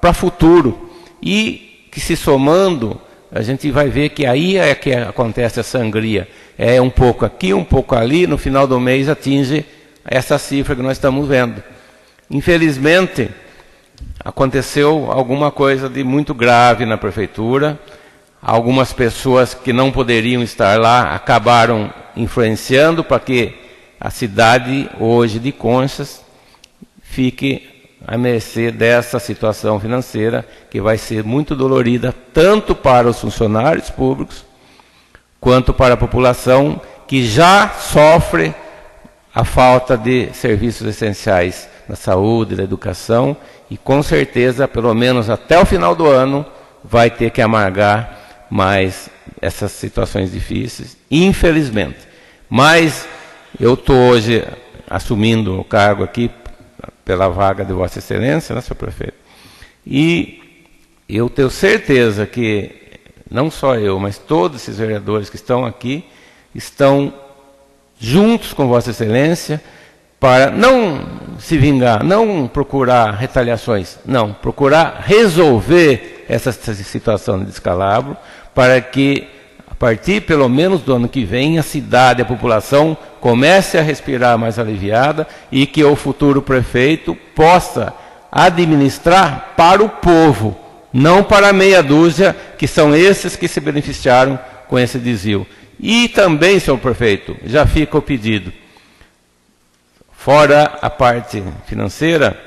para futuro. E que se somando, a gente vai ver que aí é que acontece a sangria. É um pouco aqui, um pouco ali, no final do mês atinge essa cifra que nós estamos vendo. Infelizmente, aconteceu alguma coisa de muito grave na prefeitura. Algumas pessoas que não poderiam estar lá acabaram influenciando para que a cidade hoje de Conchas fique à mercê dessa situação financeira que vai ser muito dolorida tanto para os funcionários públicos quanto para a população que já sofre a falta de serviços essenciais na saúde, na educação e com certeza, pelo menos até o final do ano, vai ter que amargar mais essas situações difíceis, infelizmente. Mas eu estou hoje assumindo o cargo aqui pela vaga de Vossa Excelência, né, senhor prefeito? E eu tenho certeza que não só eu, mas todos esses vereadores que estão aqui estão juntos com Vossa Excelência para não se vingar, não procurar retaliações, não, procurar resolver essa situação de descalabro para que, a partir pelo menos do ano que vem, a cidade, a população comece a respirar mais aliviada e que o futuro prefeito possa administrar para o povo, não para a meia dúzia, que são esses que se beneficiaram com esse desvio. E também, senhor prefeito, já fica o pedido. Fora a parte financeira,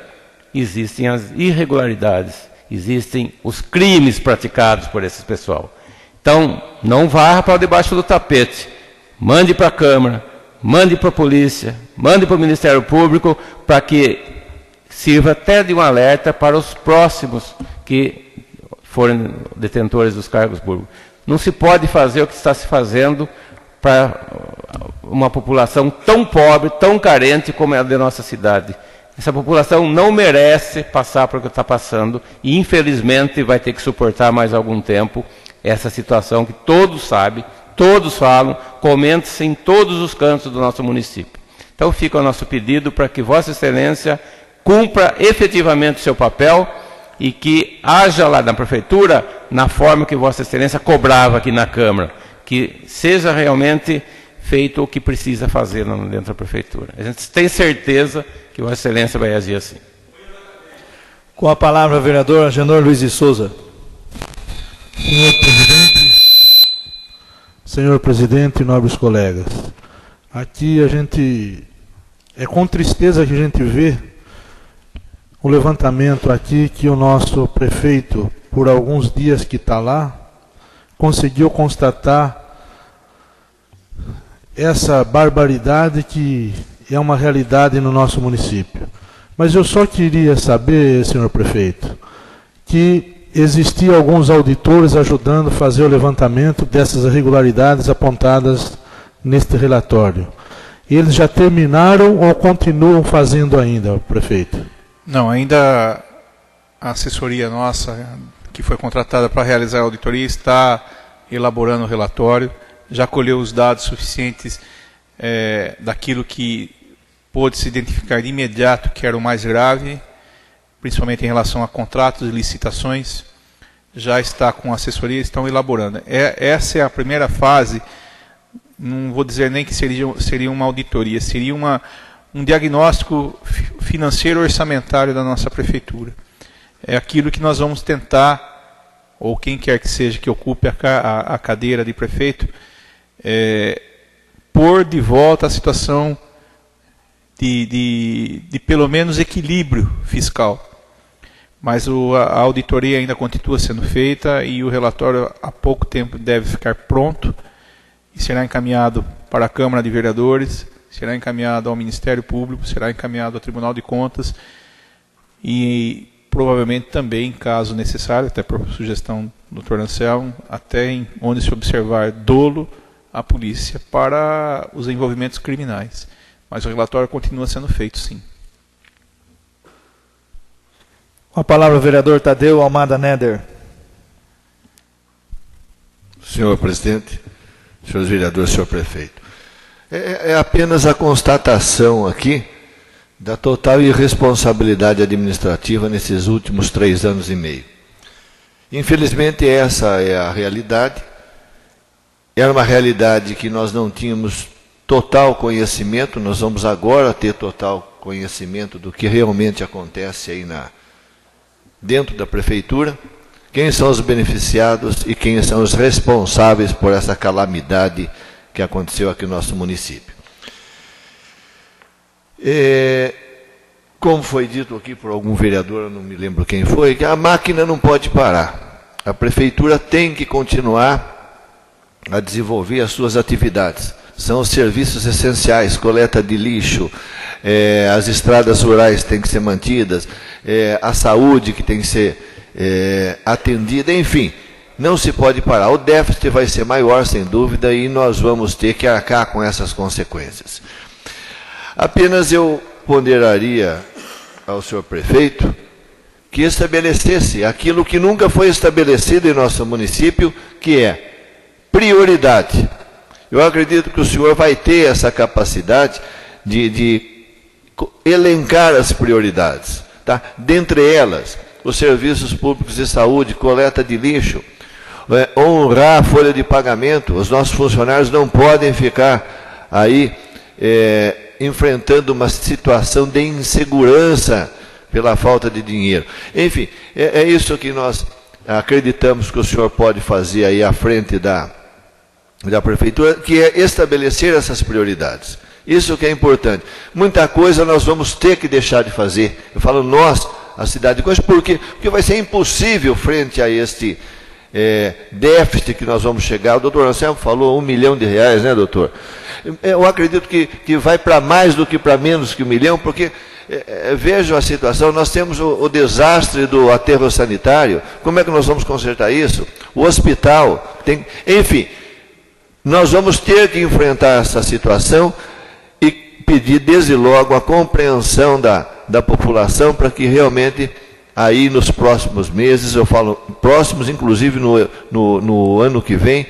existem as irregularidades, existem os crimes praticados por esse pessoal. Então, não varra para debaixo do tapete. Mande para a Câmara, mande para a polícia, mande para o Ministério Público, para que sirva até de um alerta para os próximos que forem detentores dos cargos públicos. Não se pode fazer o que está se fazendo para uma população tão pobre, tão carente como é a da nossa cidade. Essa população não merece passar por o que está passando e, infelizmente, vai ter que suportar mais algum tempo essa situação que todos sabem, todos falam, comenta-se em todos os cantos do nosso município. Então fica o nosso pedido para que Vossa Excelência cumpra efetivamente o seu papel e que haja lá na Prefeitura, na forma que Vossa Excelência cobrava aqui na Câmara, que seja realmente feito o que precisa fazer dentro da Prefeitura. A gente tem certeza que Vossa Excelência vai agir assim. Com a palavra, o vereador Agenor Luiz de Souza. Senhor presidente e nobres colegas, aqui é com tristeza que a gente vê o levantamento aqui que o nosso prefeito, por alguns dias que está lá, conseguiu constatar essa barbaridade que é uma realidade no nosso município. Mas eu só queria saber, senhor prefeito, que existiam alguns auditores ajudando a fazer o levantamento dessas irregularidades apontadas neste relatório. Eles já terminaram ou continuam fazendo ainda, prefeito? Não, ainda a assessoria nossa, que foi contratada para realizar a auditoria, está elaborando o relatório, já colheu os dados suficientes daquilo que pôde se identificar de imediato que era o mais grave, principalmente em relação a contratos e licitações, já está com a assessoria, estão elaborando. Essa é a primeira fase, não vou dizer nem que seria uma auditoria, seria um diagnóstico financeiro orçamentário da nossa prefeitura. É aquilo que nós vamos tentar ou quem quer que seja que ocupe a cadeira de prefeito, pôr de volta a situação de pelo menos equilíbrio fiscal. Mas a auditoria ainda continua sendo feita e o relatório há pouco tempo deve ficar pronto e será encaminhado para a Câmara de Vereadores, será encaminhado ao Ministério Público, será encaminhado ao Tribunal de Contas e provavelmente também, caso necessário, até por sugestão do Dr. Anselmo, até onde se observar dolo à polícia para os envolvimentos criminais. Mas o relatório continua sendo feito, sim. Com a palavra o vereador Tadeu Almada Neder. Senhor presidente, senhores vereadores, senhor prefeito. É apenas a constatação aqui da total irresponsabilidade administrativa nesses últimos 3 anos e meio. Infelizmente, essa é a realidade. Era uma realidade que nós não tínhamos total conhecimento, nós vamos agora ter total conhecimento do que realmente acontece aí dentro da prefeitura, quem são os beneficiados e quem são os responsáveis por essa calamidade que aconteceu aqui no nosso município. Como foi dito aqui por algum vereador, eu não me lembro quem foi, que a máquina não pode parar. A prefeitura tem que continuar a desenvolver as suas atividades. São os serviços essenciais, coleta de lixo, as estradas rurais têm que ser mantidas, a saúde que tem que ser atendida, enfim, não se pode parar. O déficit vai ser maior, sem dúvida, e nós vamos ter que arcar com essas consequências. Apenas eu ponderaria ao senhor prefeito que estabelecesse aquilo que nunca foi estabelecido em nosso município, que é prioridade. Eu acredito que o senhor vai ter essa capacidade de elencar as prioridades. Tá? Dentre elas, os serviços públicos de saúde, coleta de lixo, honrar a folha de pagamento. Os nossos funcionários não podem ficar aí enfrentando uma situação de insegurança pela falta de dinheiro. Enfim, é isso que nós acreditamos que o senhor pode fazer aí à frente da prefeitura, que é estabelecer essas prioridades. Isso que é importante. Muita coisa nós vamos ter que deixar de fazer. Eu falo nós, a cidade de Coxa, porque vai ser impossível frente a este déficit que nós vamos chegar. O doutor Anselmo falou R$1 milhão, né, doutor? Eu acredito que vai para mais do que para menos que 1 milhão, porque vejam a situação, nós temos o desastre do aterro sanitário, como é que nós vamos consertar isso? O hospital, enfim, nós vamos ter que enfrentar essa situação e pedir desde logo a compreensão da população para que realmente aí nos próximos meses, eu falo próximos, inclusive no ano que vem,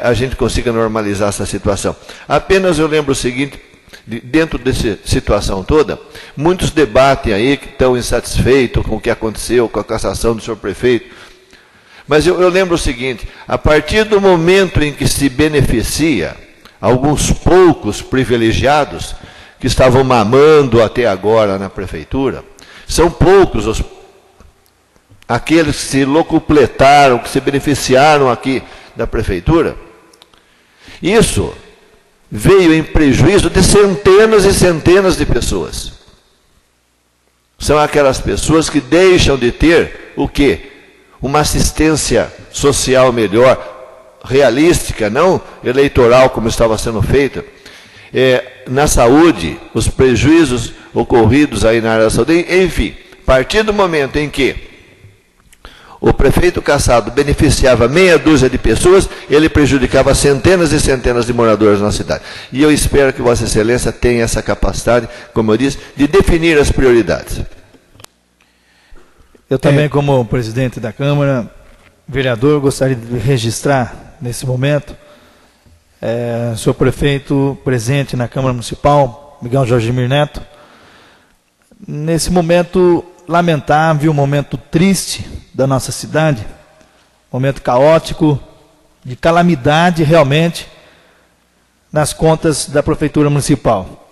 a gente consiga normalizar essa situação. Apenas eu lembro o seguinte, dentro dessa situação toda, muitos debatem aí que estão insatisfeitos com o que aconteceu, com a cassação do senhor prefeito. Mas eu lembro o seguinte, a partir do momento em que se beneficia alguns poucos privilegiados que estavam mamando até agora na prefeitura, são poucos aqueles que se locupletaram, que se beneficiaram aqui da prefeitura, isso veio em prejuízo de centenas e centenas de pessoas. São aquelas pessoas que deixam de ter o quê? Uma assistência social melhor, realística, não eleitoral como estava sendo feita. Na saúde, os prejuízos ocorridos aí na área da saúde, enfim, a partir do momento em que o prefeito cassado beneficiava meia dúzia de pessoas, ele prejudicava centenas e centenas de moradores na cidade. E eu espero que Vossa Excelência tenha essa capacidade, como eu disse, de definir as prioridades. Eu também, como presidente da Câmara, vereador, gostaria de registrar, nesse momento, o senhor prefeito presente na Câmara Municipal, Miguel Jorgemir Neto, nesse momento lamentável, um momento triste da nossa cidade, momento caótico, de calamidade realmente nas contas da Prefeitura Municipal.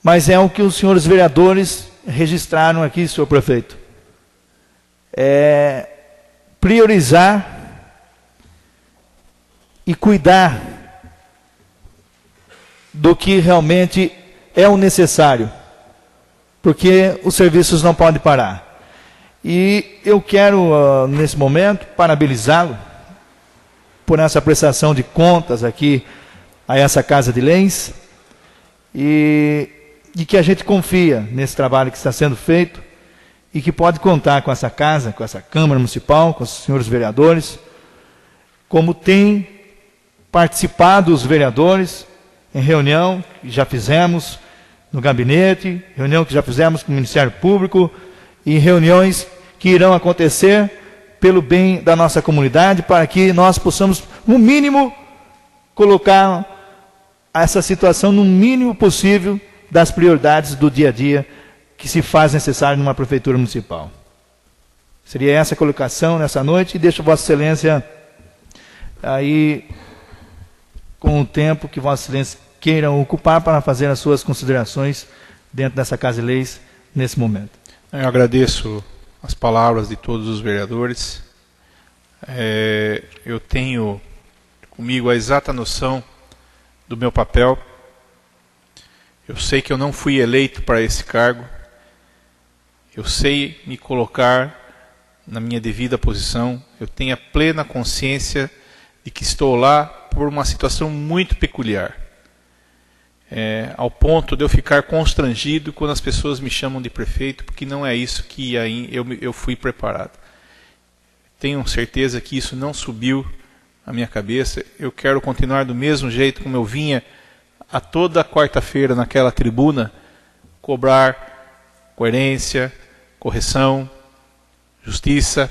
Mas é o que os senhores vereadores registraram aqui, senhor prefeito. priorizar e cuidar do que realmente é o necessário, porque os serviços não podem parar. E eu quero, nesse momento, parabenizá-lo por essa prestação de contas aqui a essa Casa de Leis, e que a gente confia nesse trabalho que está sendo feito e que pode contar com essa casa, com essa Câmara Municipal, com os senhores vereadores, como tem participado os vereadores em reunião que já fizemos no gabinete, reunião que já fizemos com o Ministério Público e reuniões que irão acontecer pelo bem da nossa comunidade, para que nós possamos, no mínimo, colocar essa situação no mínimo possível das prioridades do dia a dia que se faz necessário numa prefeitura municipal. Seria essa a colocação nessa noite, e deixo Vossa Excelência aí com o tempo que Vossa Excelência queiram ocupar para fazer as suas considerações dentro dessa Casa de Leis nesse momento. Eu agradeço as palavras de todos os vereadores. Eu tenho comigo a exata noção do meu papel. Eu sei que eu não fui eleito para esse cargo. Eu sei me colocar na minha devida posição. Eu tenho a plena consciência de que estou lá por uma situação muito peculiar. Ao ponto de eu ficar constrangido quando as pessoas me chamam de prefeito, porque não é isso que eu fui preparado. Tenho certeza que isso não subiu à minha cabeça. Eu quero continuar do mesmo jeito como eu vinha a toda quarta-feira naquela tribuna, cobrar coerência, correção, justiça,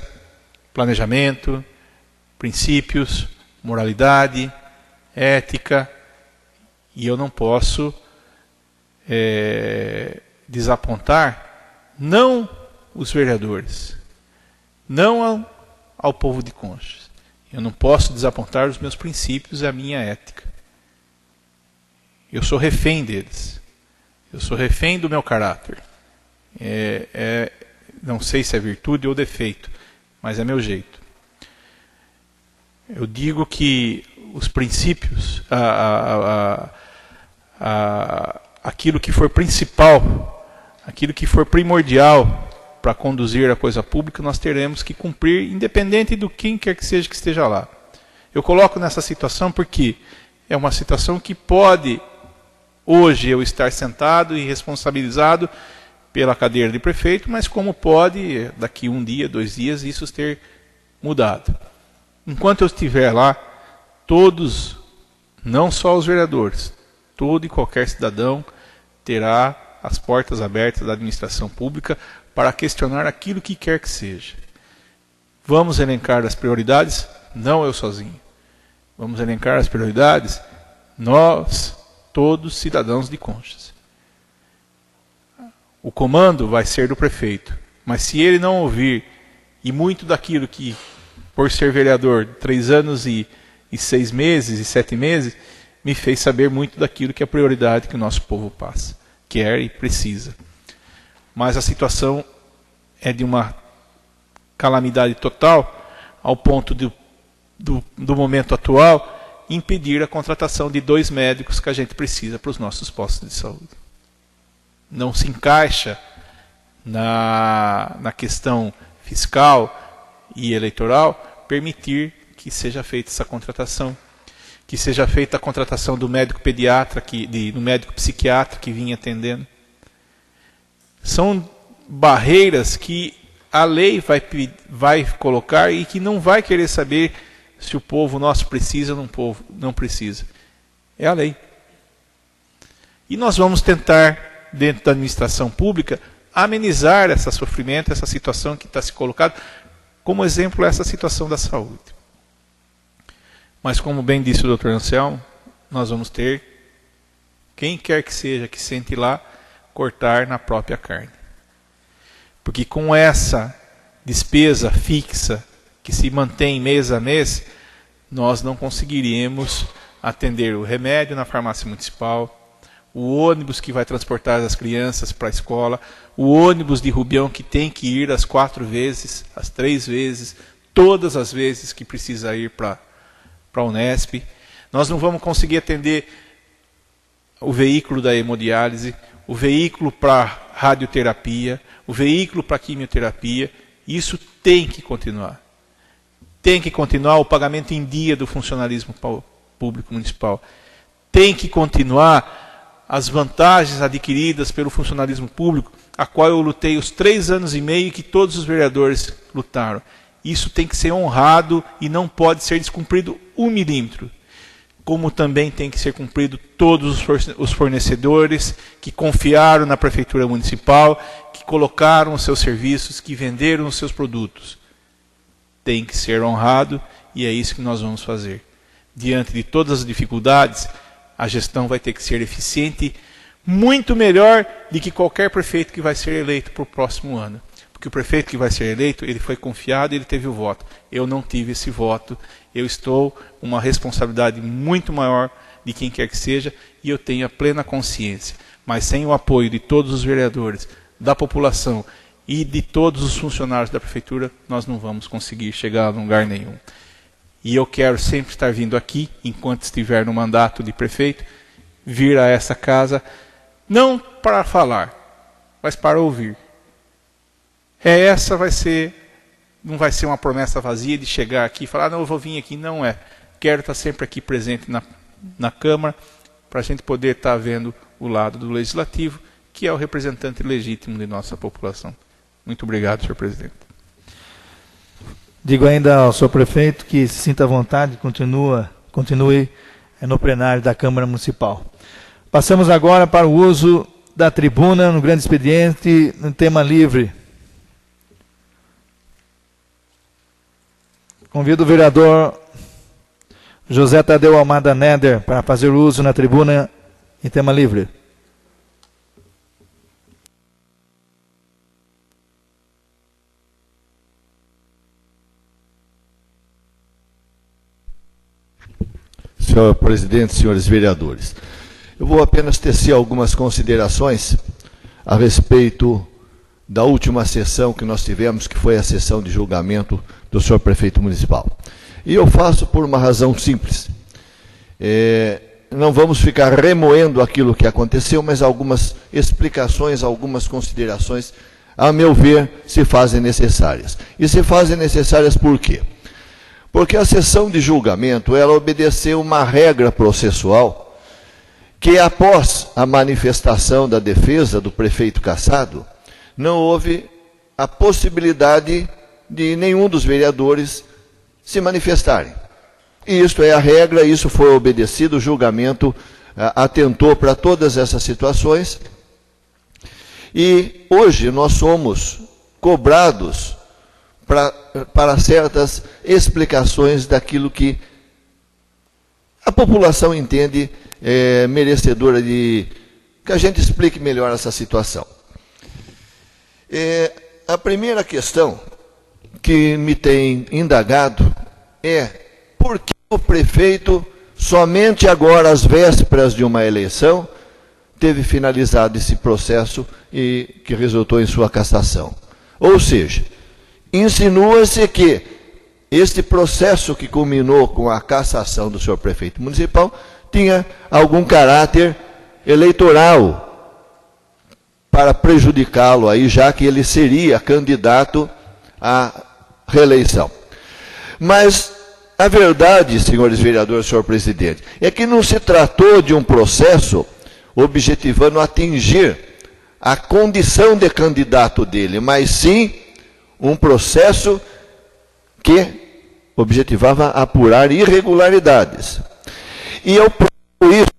planejamento, princípios, moralidade, ética. E eu não posso desapontar, não os vereadores, não ao povo de Conchas. Eu não posso desapontar os meus princípios e a minha ética. Eu sou refém deles. Eu sou refém do meu caráter. Não sei se é virtude ou defeito, mas é meu jeito. Eu digo que os princípios, aquilo que for principal, aquilo que for primordial para conduzir a coisa pública, nós teremos que cumprir, independente do quem quer que seja que esteja lá. Eu coloco nessa situação porque é uma situação que pode, hoje, eu estar sentado e responsabilizado pela cadeira de prefeito, mas como pode, daqui 1 dia, 2 dias, isso ter mudado. Enquanto eu estiver lá, todos, não só os vereadores, todo e qualquer cidadão terá as portas abertas da administração pública para questionar aquilo que quer que seja. Vamos elencar as prioridades? Não eu sozinho. Vamos elencar as prioridades? Nós, todos cidadãos de Conchas. O comando vai ser do prefeito, mas se ele não ouvir, e muito daquilo que, por ser vereador, 3 anos e 6 meses e 7 meses, me fez saber muito daquilo que é a prioridade que o nosso povo passa, quer e precisa. Mas a situação é de uma calamidade total, ao ponto do momento atual, impedir a contratação de 2 médicos que a gente precisa para os nossos postos de saúde. Não se encaixa na questão fiscal e eleitoral permitir que seja feita essa contratação, que seja feita a contratação do médico pediatra, do médico psiquiatra que vinha atendendo. São barreiras que a lei vai colocar e que não vai querer saber se o povo nosso precisa ou não precisa. É a lei. E nós vamos tentar, dentro da administração pública, amenizar esse sofrimento, essa situação que está se colocada, como exemplo essa situação da saúde. Mas como bem disse o Dr. Anselmo, nós vamos ter, quem quer que seja que sente lá, cortar na própria carne. Porque com essa despesa fixa que se mantém mês a mês, nós não conseguiríamos atender o remédio na farmácia municipal, o ônibus que vai transportar as crianças para a escola, o ônibus de Rubião que tem que ir as 4 vezes, as 3 vezes, todas as vezes que precisa ir para a Unesp. Nós não vamos conseguir atender o veículo da hemodiálise, o veículo para radioterapia, o veículo para quimioterapia. Isso tem que continuar. Tem que continuar o pagamento em dia do funcionalismo público municipal. Tem que continuar as vantagens adquiridas pelo funcionalismo público, a qual eu lutei os 3 anos e meio que todos os vereadores lutaram. Isso tem que ser honrado e não pode ser descumprido 1 milímetro. Como também tem que ser cumprido todos os fornecedores que confiaram na Prefeitura Municipal, que colocaram os seus serviços, que venderam os seus produtos. Tem que ser honrado e é isso que nós vamos fazer. Diante de todas as dificuldades, a gestão vai ter que ser eficiente, muito melhor do que qualquer prefeito que vai ser eleito para o próximo ano. Porque o prefeito que vai ser eleito, ele foi confiado e ele teve o voto. Eu não tive esse voto. Eu estou com uma responsabilidade muito maior de quem quer que seja e eu tenho a plena consciência. Mas sem o apoio de todos os vereadores, da população e de todos os funcionários da prefeitura, nós não vamos conseguir chegar a lugar nenhum. E eu quero sempre estar vindo aqui, enquanto estiver no mandato de prefeito, vir a essa casa, não para falar, mas para ouvir. Não vai ser uma promessa vazia de chegar aqui e falar, não, eu vou vir aqui. Não é. Quero estar sempre aqui presente na Câmara, para a gente poder estar vendo o lado do Legislativo, que é o representante legítimo de nossa população. Muito obrigado, senhor presidente. Digo ainda ao senhor prefeito que se sinta à vontade, continue no plenário da Câmara Municipal. Passamos agora para o uso da tribuna no grande expediente, no tema livre. Convido o vereador José Tadeu Almada Neder para fazer uso na tribuna em tema livre. Senhor presidente, senhores vereadores, eu vou apenas tecer algumas considerações a respeito da última sessão que nós tivemos, que foi a sessão de julgamento do senhor prefeito municipal. E eu faço por uma razão simples. Não vamos ficar remoendo aquilo que aconteceu, mas algumas explicações, algumas considerações, a meu ver, se fazem necessárias. E se fazem necessárias por quê? Porque a sessão de julgamento, ela obedeceu uma regra processual que, após a manifestação da defesa do prefeito cassado, não houve a possibilidade de nenhum dos vereadores se manifestarem. E isto é a regra, isso foi obedecido, o julgamento atentou para todas essas situações. E hoje nós somos cobrados para certas explicações daquilo que a população entende merecedora de que a gente explique melhor essa situação. A primeira questão que me tem indagado é por que o prefeito, somente agora, às vésperas de uma eleição, teve finalizado esse processo e que resultou em sua cassação. Ou seja, insinua-se que este processo que culminou com a cassação do senhor prefeito municipal tinha algum caráter eleitoral para prejudicá-lo aí, já que ele seria candidato à reeleição. Mas a verdade, senhores vereadores, senhor presidente, é que não se tratou de um processo objetivando atingir a condição de candidato dele, mas sim um processo que objetivava apurar irregularidades. E eu provo isso,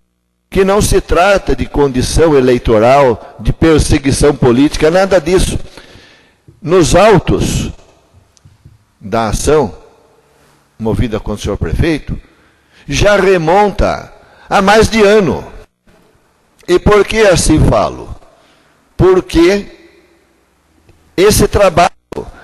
que não se trata de condição eleitoral, de perseguição política, nada disso. Nos autos da ação movida contra o senhor prefeito, já remonta a mais de ano. E por que assim falo? Porque esse trabalho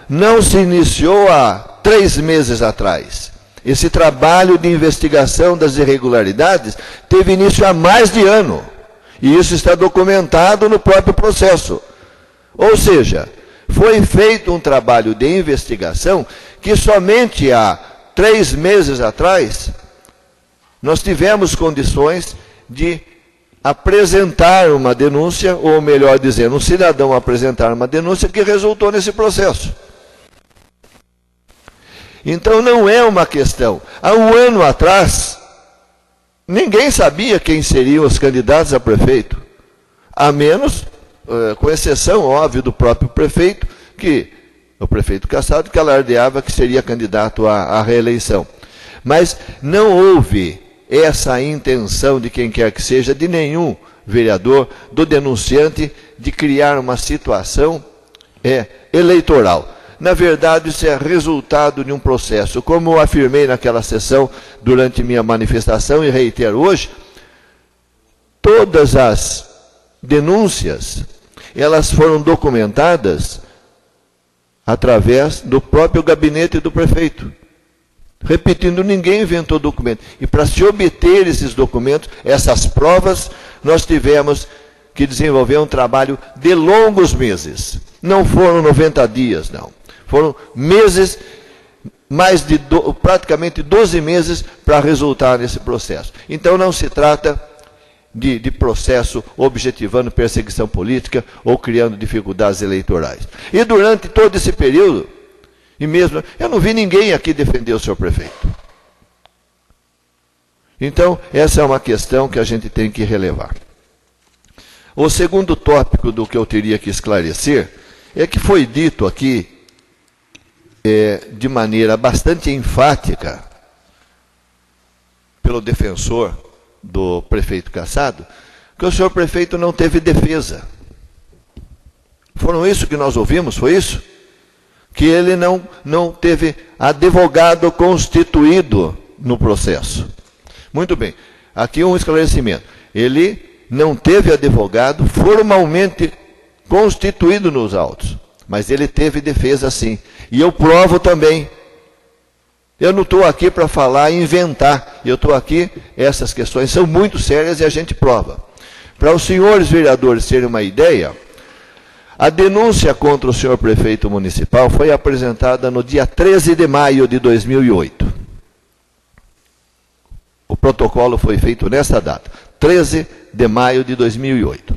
não se iniciou há 3 meses atrás. Esse trabalho de investigação das irregularidades teve início há mais de ano. E isso está documentado no próprio processo. Ou seja, foi feito um trabalho de investigação que somente há 3 meses atrás nós tivemos condições de apresentar uma denúncia, ou melhor dizendo, um cidadão apresentar uma denúncia que resultou nesse processo. Então não é uma questão. Há um ano atrás, ninguém sabia quem seriam os candidatos a prefeito, a menos, com exceção, óbvio, do próprio prefeito, o prefeito Cassado, que alardeava que seria candidato à reeleição. Mas não houve essa intenção de quem quer que seja, de nenhum vereador, do denunciante, de criar uma situação eleitoral. Na verdade, isso é resultado de um processo. Como eu afirmei naquela sessão, durante minha manifestação, e reitero hoje, todas as denúncias, elas foram documentadas através do próprio gabinete do prefeito. Repetindo, ninguém inventou documento. E para se obter esses documentos, essas provas, nós tivemos que desenvolver um trabalho de longos meses. Não foram 90 dias, não. Foram meses, praticamente 12 meses para resultar nesse processo. Então não se trata de processo objetivando perseguição política ou criando dificuldades eleitorais. E durante todo esse período, e mesmo, eu não vi ninguém aqui defender o senhor prefeito. Então, essa é uma questão que a gente tem que relevar. O segundo tópico do que eu teria que esclarecer é que foi dito aqui, de maneira bastante enfática, pelo defensor do prefeito Cassado, que o senhor prefeito não teve defesa. Foram isso que nós ouvimos, foi isso? Que ele não teve advogado constituído no processo. Muito bem, aqui um esclarecimento. Ele não teve advogado formalmente constituído nos autos, mas ele teve defesa sim. E eu provo também. Eu não estou aqui para falar e inventar. Eu estou aqui, essas questões são muito sérias e a gente prova. Para os senhores vereadores terem uma ideia, a denúncia contra o senhor prefeito municipal foi apresentada no dia 13 de maio de 2008. O protocolo foi feito nessa data, 13 de maio de 2008.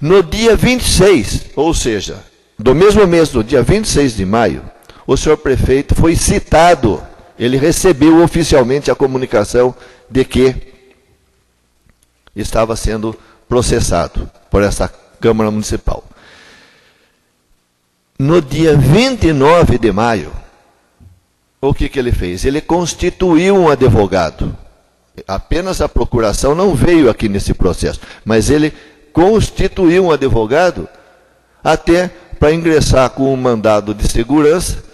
No dia 26, ou seja, do mesmo mês, no dia 26 de maio, o senhor prefeito foi citado, ele recebeu oficialmente a comunicação de que estava sendo processado por essa Câmara Municipal. No dia 29 de maio, o que ele fez? Ele constituiu um advogado. Apenas a procuração não veio aqui nesse processo, mas ele constituiu um advogado até para ingressar com um mandado de segurança,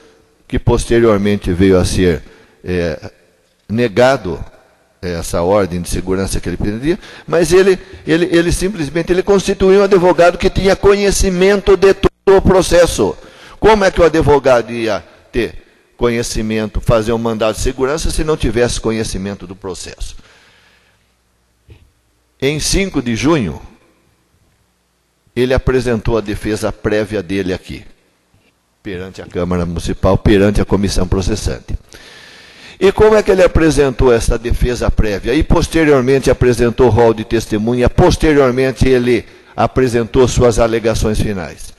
que posteriormente veio a ser negado, essa ordem de segurança que ele pedia, mas ele simplesmente constituiu um advogado que tinha conhecimento de todo o processo. Como é que o advogado ia ter conhecimento, fazer um mandado de segurança, se não tivesse conhecimento do processo? Em 5 de junho, ele apresentou a defesa prévia dele aqui, perante a Câmara Municipal, perante a comissão processante. E como é que ele apresentou essa defesa prévia? E posteriormente apresentou rol de testemunha, posteriormente ele apresentou suas alegações finais.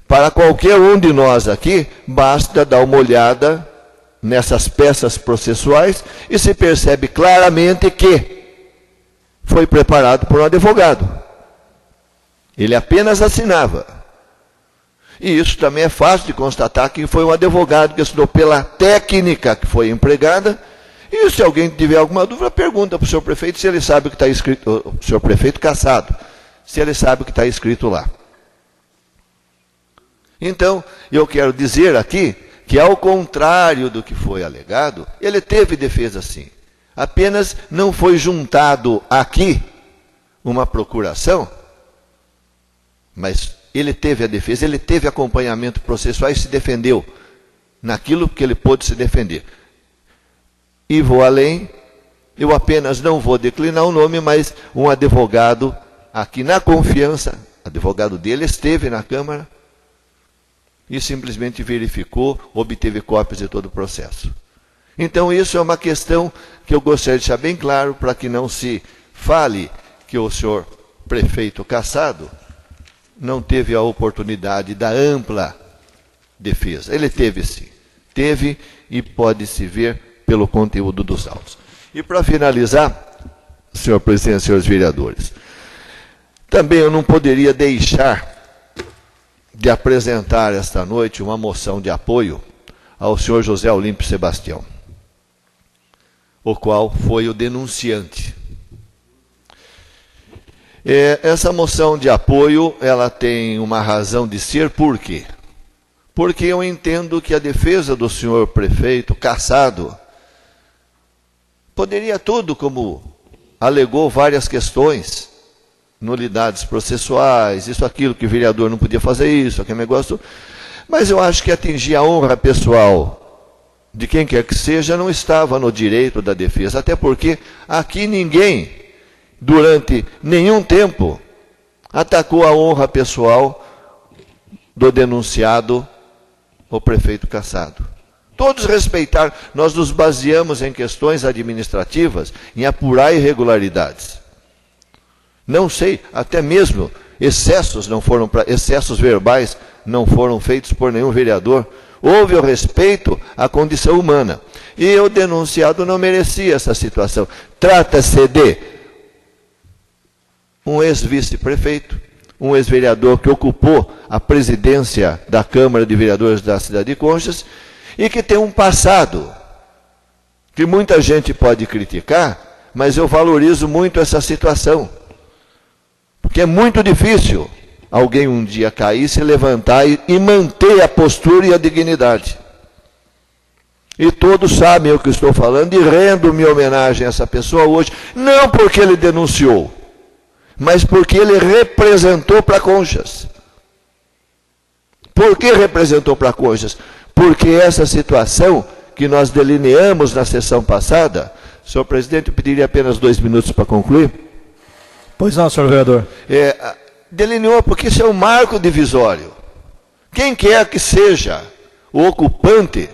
Para qualquer um de nós aqui, basta dar uma olhada nessas peças processuais e se percebe claramente que foi preparado por um advogado. Ele apenas assinava. E isso também é fácil de constatar que foi um advogado que assinou pela técnica que foi empregada. E se alguém tiver alguma dúvida, pergunta para o senhor prefeito se ele sabe o que está escrito, o senhor prefeito Cassado, se ele sabe o que está escrito lá. Então, eu quero dizer aqui que, ao contrário do que foi alegado, ele teve defesa sim. Apenas não foi juntado aqui uma procuração, mas ele teve a defesa, ele teve acompanhamento processual e se defendeu naquilo que ele pôde se defender. E vou além, eu apenas não vou declinar o nome, mas um advogado aqui na confiança, advogado dele esteve na Câmara, e simplesmente verificou, obteve cópias de todo o processo. Então isso é uma questão que eu gostaria de deixar bem claro, para que não se fale que o senhor prefeito Cassado não teve a oportunidade da ampla defesa. Ele teve sim. Teve, e pode-se ver pelo conteúdo dos autos. E para finalizar, senhor presidente, senhores vereadores, também eu não poderia deixar de apresentar esta noite uma moção de apoio ao senhor José Olímpio Sebastião, o qual foi o denunciante. Essa moção de apoio, ela tem uma razão de ser, por quê? Porque eu entendo que a defesa do senhor prefeito Cassado poderia tudo, como alegou várias questões, nulidades processuais, isso, aquilo, que o vereador não podia fazer isso, aquele negócio, mas eu acho que atingir a honra pessoal de quem quer que seja não estava no direito da defesa, até porque aqui ninguém, durante nenhum tempo, atacou a honra pessoal do denunciado, o prefeito Cassado. Todos respeitaram, nós nos baseamos em questões administrativas, em apurar irregularidades. Não sei, até mesmo excessos verbais não foram feitos por nenhum vereador. Houve o respeito à condição humana. E o denunciado não merecia essa situação. Trata-se de um ex-vice-prefeito, um ex-vereador que ocupou a presidência da Câmara de Vereadores da cidade de Conchas e que tem um passado que muita gente pode criticar, mas eu valorizo muito essa situação. Porque é muito difícil alguém um dia cair, se levantar e manter a postura e a dignidade. E todos sabem o que estou falando e rendo minha homenagem a essa pessoa hoje, não porque ele denunciou, mas porque ele representou para Conchas. Por que representou para Conchas? Porque essa situação que nós delineamos na sessão passada, senhor presidente, eu pediria apenas 2 minutos para concluir. Pois não, senhor vereador. Delineou porque isso é um marco divisório. Quem quer que seja o ocupante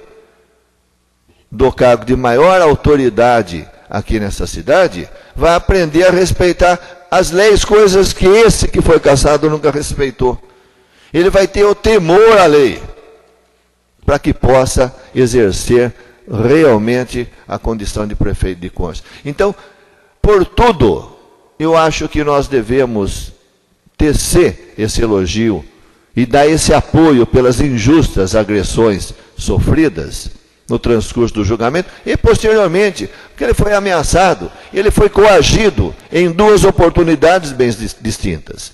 do cargo de maior autoridade aqui nessa cidade, vai aprender a respeitar as leis, coisas que esse que foi cassado nunca respeitou. Ele vai ter o temor à lei, para que possa exercer realmente a condição de prefeito de Conchas. Então, por tudo, eu acho que nós devemos tecer esse elogio e dar esse apoio pelas injustas agressões sofridas no transcurso do julgamento e posteriormente, porque ele foi ameaçado, ele foi coagido em 2 oportunidades bem distintas.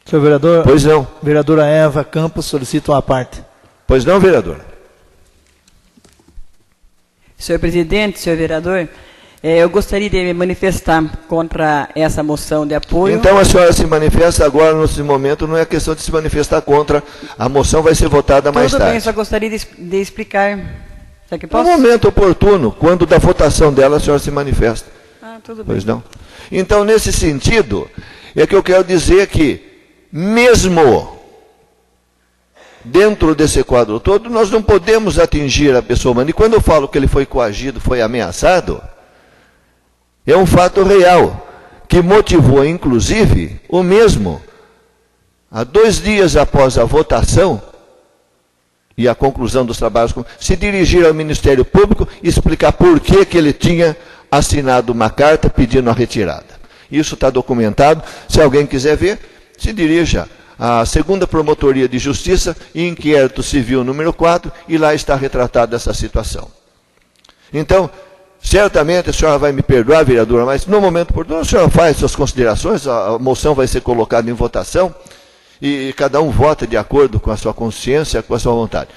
Senhor vereador, pois não. Vereadora Eva Campos solicita uma parte. Pois não, vereadora. Senhor presidente, senhor vereador, eu gostaria de me manifestar contra essa moção de apoio. Então a senhora se manifesta agora, nesse momento, não é questão de se manifestar contra, a moção vai ser votada mais tarde. Tudo bem, só gostaria de explicar. Será que posso? No momento oportuno, quando da votação dela, a senhora se manifesta. Tudo bem. Pois não. Então, nesse sentido, é que eu quero dizer que, mesmo dentro desse quadro todo, nós não podemos atingir a pessoa humana. E quando eu falo que ele foi coagido, foi ameaçado, é um fato real, que motivou, inclusive, o mesmo, há 2 dias após a votação e a conclusão dos trabalhos, se dirigir ao Ministério Público e explicar por que ele tinha assinado uma carta pedindo a retirada. Isso está documentado. Se alguém quiser ver, se dirija à 2ª Promotoria de Justiça, inquérito civil número 4, e lá está retratada essa situação. Então, certamente a senhora vai me perdoar, vereadora, mas no momento oportuno a senhora faz suas considerações, a moção vai ser colocada em votação, e cada um vota de acordo com a sua consciência, com a sua vontade.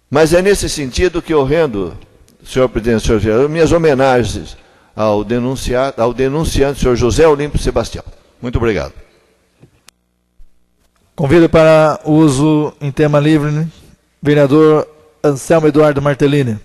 Mas é nesse sentido que eu rendo, senhor presidente, senhor vereador, minhas homenagens ao denunciante, senhor José Olímpio Sebastião. Muito obrigado. Convido para uso em tema livre, vereador Anselmo Eduardo Martellini.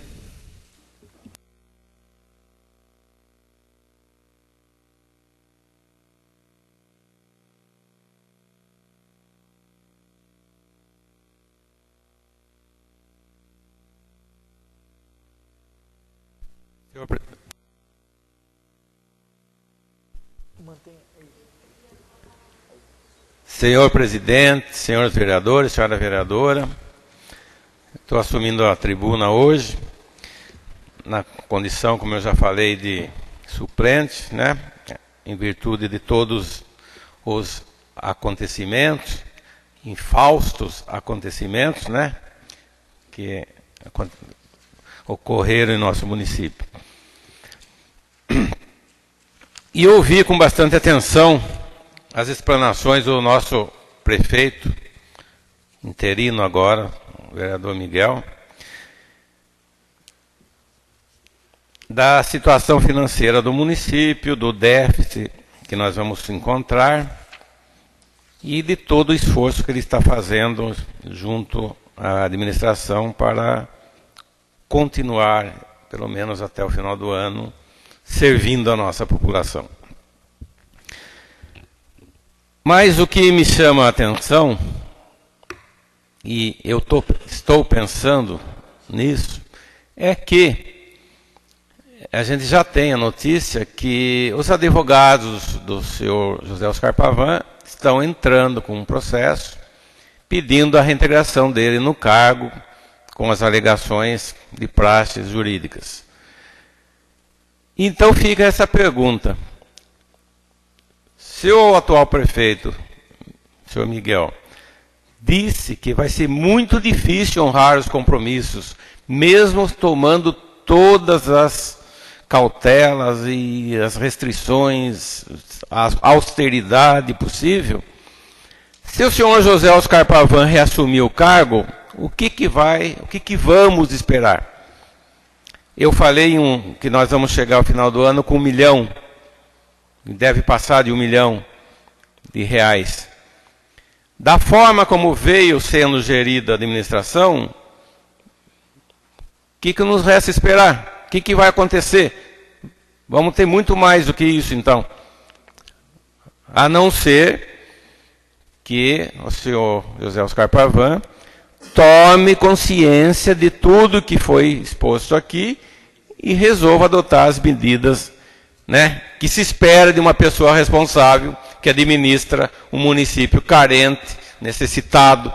Senhor presidente, senhores vereadores, senhora vereadora, estou assumindo a tribuna hoje, na condição, como eu já falei, de suplente, né? Em virtude de todos os acontecimentos, infaustos acontecimentos, né? Que ocorreram em nosso município. E ouvi com bastante atenção as explanações do nosso prefeito, interino agora, o vereador Miguel, da situação financeira do município, do déficit que nós vamos encontrar e de todo o esforço que ele está fazendo junto à administração para continuar, pelo menos até o final do ano, servindo a nossa população. Mas o que me chama a atenção, e eu estou pensando nisso, é que a gente já tem a notícia que os advogados do senhor José Oscar Pavan estão entrando com um processo pedindo a reintegração dele no cargo com as alegações de praxes jurídicas. Então fica essa pergunta. Se o atual prefeito, senhor Miguel, disse que vai ser muito difícil honrar os compromissos, mesmo tomando todas as cautelas e as restrições, a austeridade possível, se o senhor José Oscar Pavan reassumir o cargo, o que vamos esperar? Eu falei que nós vamos chegar ao final do ano com 1 milhão, deve passar de 1 milhão de reais. Da forma como veio sendo gerida a administração, o que nos resta esperar? O que vai acontecer? Vamos ter muito mais do que isso, então. A não ser que o senhor José Oscar Pavan tome consciência de tudo que foi exposto aqui e resolva adotar as medidas, né, que se espera de uma pessoa responsável que administra um município carente, necessitado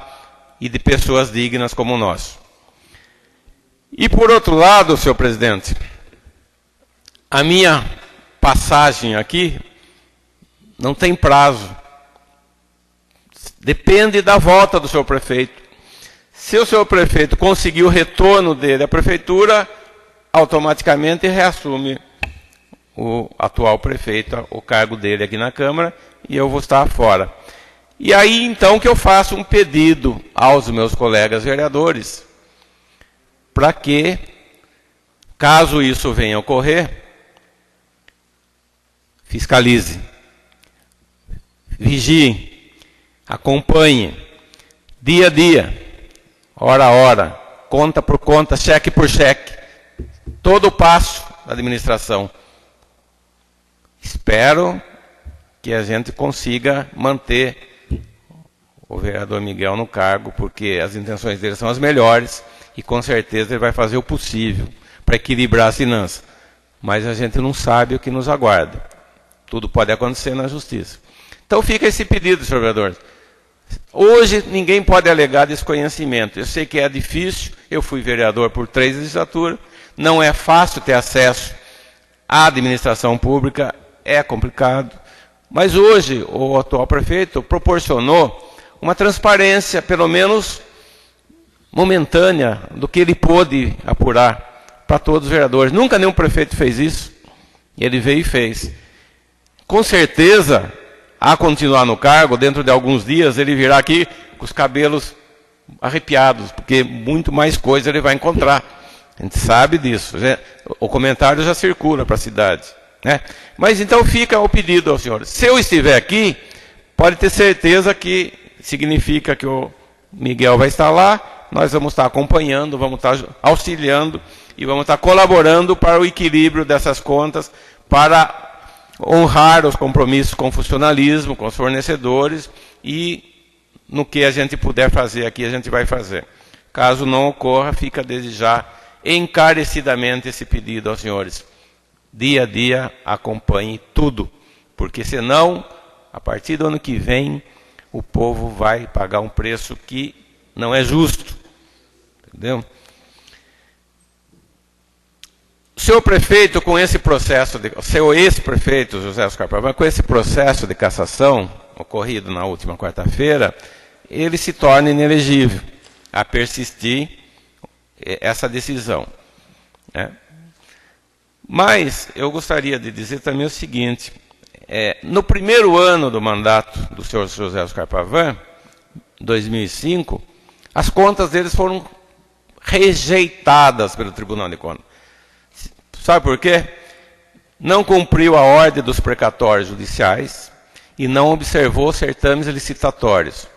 e de pessoas dignas como o nosso. E por outro lado, senhor presidente, a minha passagem aqui não tem prazo. Depende da volta do senhor prefeito. Se o senhor prefeito conseguir o retorno dele à prefeitura, automaticamente reassume o atual prefeito, o cargo dele aqui na Câmara, e eu vou estar fora. E aí, então, que eu faço um pedido aos meus colegas vereadores, para que, caso isso venha a ocorrer, fiscalize, vigie, acompanhe, dia a dia, hora a hora, conta por conta, cheque por cheque, todo o passo da administração. Espero que a gente consiga manter o vereador Miguel no cargo, porque as intenções dele são as melhores e com certeza ele vai fazer o possível para equilibrar as finanças. Mas a gente não sabe o que nos aguarda. Tudo pode acontecer na justiça. Então fica esse pedido, senhor vereador. Hoje ninguém pode alegar desconhecimento. Eu sei que é difícil, eu fui vereador por 3 legislaturas, não é fácil ter acesso à administração pública, é complicado. Mas hoje o atual prefeito proporcionou uma transparência, pelo menos momentânea, do que ele pôde apurar para todos os vereadores. Nunca nenhum prefeito fez isso. Ele veio e fez. Com certeza, a continuar no cargo, dentro de alguns dias, ele virá aqui com os cabelos arrepiados, porque muito mais coisa ele vai encontrar. A gente sabe disso. O comentário já circula para a cidade, né? Mas então fica o pedido aos senhores. Se eu estiver aqui, pode ter certeza que significa que o Miguel vai estar lá, nós vamos estar acompanhando, vamos estar auxiliando e vamos estar colaborando para o equilíbrio dessas contas, para honrar os compromissos com o funcionalismo, com os fornecedores, e no que a gente puder fazer aqui, a gente vai fazer. Caso não ocorra, fica desde já encarecidamente esse pedido aos senhores. Dia a dia, acompanhe tudo, porque senão, a partir do ano que vem, o povo vai pagar um preço que não é justo. Entendeu? O senhor prefeito, com esse processo, o seu ex-prefeito, José Oscar Pavan, com esse processo de cassação, ocorrido na última quarta-feira, ele se torna inelegível a persistir essa decisão. Né? Mas eu gostaria de dizer também o seguinte, no primeiro ano do mandato do senhor José Oscar Pavan, 2005, as contas deles foram rejeitadas pelo Tribunal de Contas. Sabe por quê? Não cumpriu a ordem dos precatórios judiciais e não observou certames licitatórios.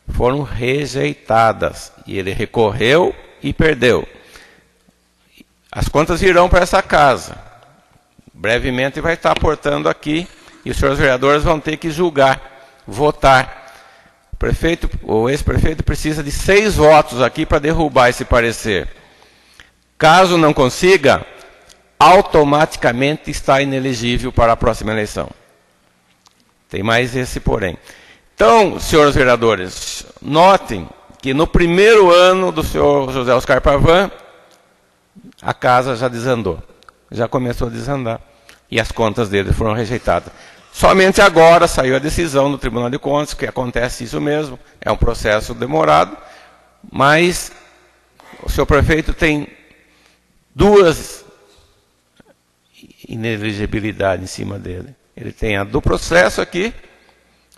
Foram rejeitadas. E ele recorreu e perdeu. As contas virão para essa casa. Brevemente vai estar aportando aqui e os senhores vereadores vão ter que julgar, votar. O ex-prefeito precisa de 6 votos aqui para derrubar esse parecer. Caso não consiga, automaticamente está inelegível para a próxima eleição. Tem mais esse porém. Então, senhores vereadores, notem que no primeiro ano do senhor José Oscar Pavan, a casa já desandou. Já começou a desandar. E as contas dele foram rejeitadas. Somente agora saiu a decisão do Tribunal de Contas, que acontece isso mesmo. É um processo demorado, mas o senhor prefeito tem 2 inelegibilidades em cima dele. Ele tem a do processo aqui,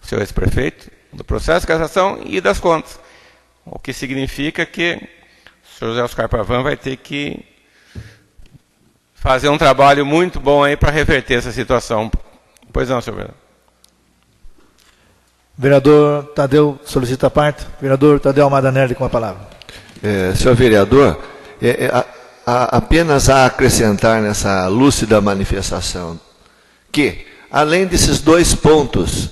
o seu ex-prefeito, do processo de cassação e das contas. O que significa que o senhor José Oscar Pavan vai ter que fazer um trabalho muito bom aí para reverter essa situação. Pois não, senhor vereador. Vereador Tadeu solicita a parte. Vereador Tadeu Almada Nery com a palavra. Senhor vereador, apenas a acrescentar nessa lúcida manifestação que, além desses 2 pontos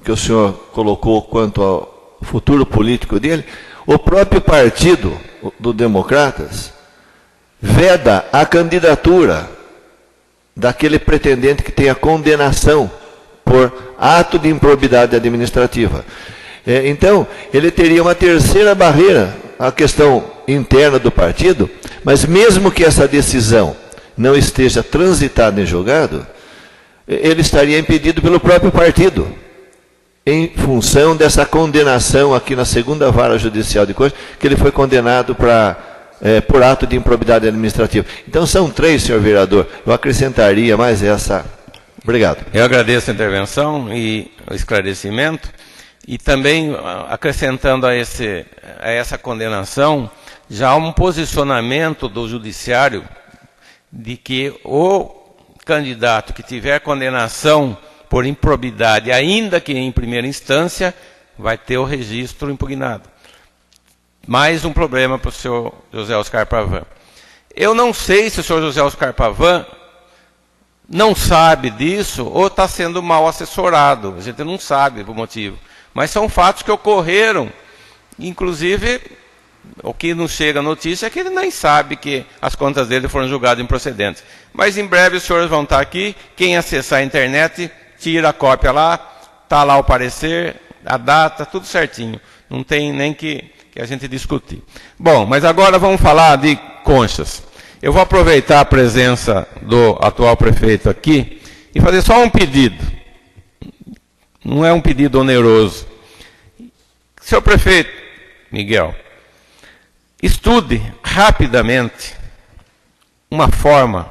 que o senhor colocou quanto ao futuro político dele, o próprio partido do Democratas veda a candidatura daquele pretendente que tenha condenação por ato de improbidade administrativa. Então, ele teria uma terceira barreira, a questão interna do partido, mas mesmo que essa decisão não esteja transitada em julgado, ele estaria impedido pelo próprio partido, em função dessa condenação aqui na 2ª Vara Judicial de Coimbra, que ele foi condenado por ato de improbidade administrativa. Então são 3, senhor vereador. Eu acrescentaria mais essa. Obrigado. Eu agradeço a intervenção e o esclarecimento. E também, acrescentando a essa condenação, já há um posicionamento do judiciário de que o candidato que tiver condenação por improbidade, ainda que em primeira instância, vai ter o registro impugnado. Mais um problema para o senhor José Oscar Pavan. Eu não sei se o senhor José Oscar Pavan não sabe disso ou está sendo mal assessorado. A gente não sabe o motivo. Mas são fatos que ocorreram. Inclusive, o que nos chega a notícia é que ele nem sabe que as contas dele foram julgadas improcedentes. Mas em breve os senhores vão estar aqui. Quem acessar a internet, tira a cópia lá. Está lá o parecer, a data, tudo certinho. Não tem nem que a gente discutir. Bom, mas agora vamos falar de Conchas. Eu vou aproveitar a presença do atual prefeito aqui e fazer só um pedido. Não é um pedido oneroso. Senhor prefeito, Miguel, estude rapidamente uma fórmula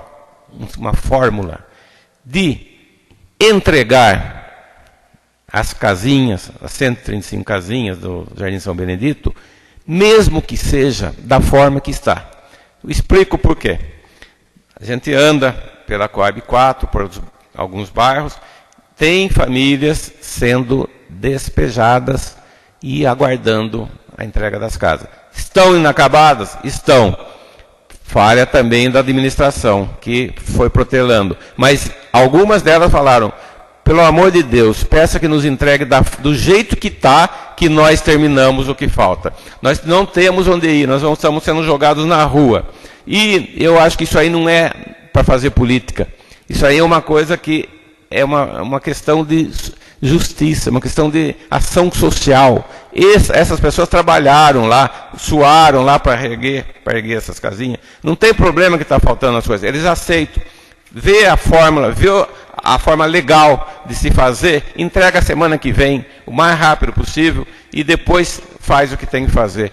de entregar as casinhas, as 135 casinhas do Jardim São Benedito, mesmo que seja da forma que está. Eu explico por quê. A gente anda pela Coab 4, por alguns bairros, tem famílias sendo despejadas e aguardando a entrega das casas. Estão inacabadas? Estão. Falha também da administração, que foi protelando. Mas algumas delas falaram, pelo amor de Deus, peça que nos entregue do jeito que está, que nós terminamos o que falta. Nós não temos onde ir, nós estamos sendo jogados na rua. E eu acho que isso aí não é para fazer política. Isso aí é uma coisa que é uma questão de justiça, uma questão de ação social. Essas pessoas trabalharam lá, suaram lá para erguer essas casinhas. Não tem problema que está faltando as coisas. Eles aceitam. Vê a fórmula, vê a forma legal de se fazer, entrega a semana que vem, o mais rápido possível, e depois faz o que tem que fazer.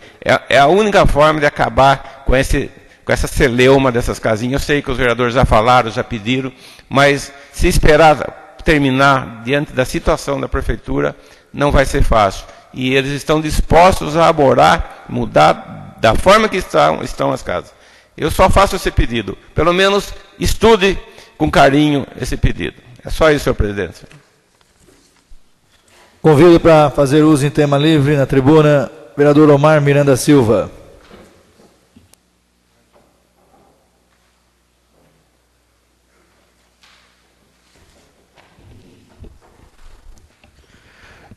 É a única forma de acabar com essa celeuma dessas casinhas. Eu sei que os vereadores já falaram, já pediram, mas se esperar terminar diante da situação da prefeitura, não vai ser fácil. E eles estão dispostos a mudar da forma que estão as casas. Eu só faço esse pedido. Pelo menos estude com carinho esse pedido. É só isso, senhor presidente. Convido para fazer uso em tema livre na tribuna, vereador Omar Miranda Silva.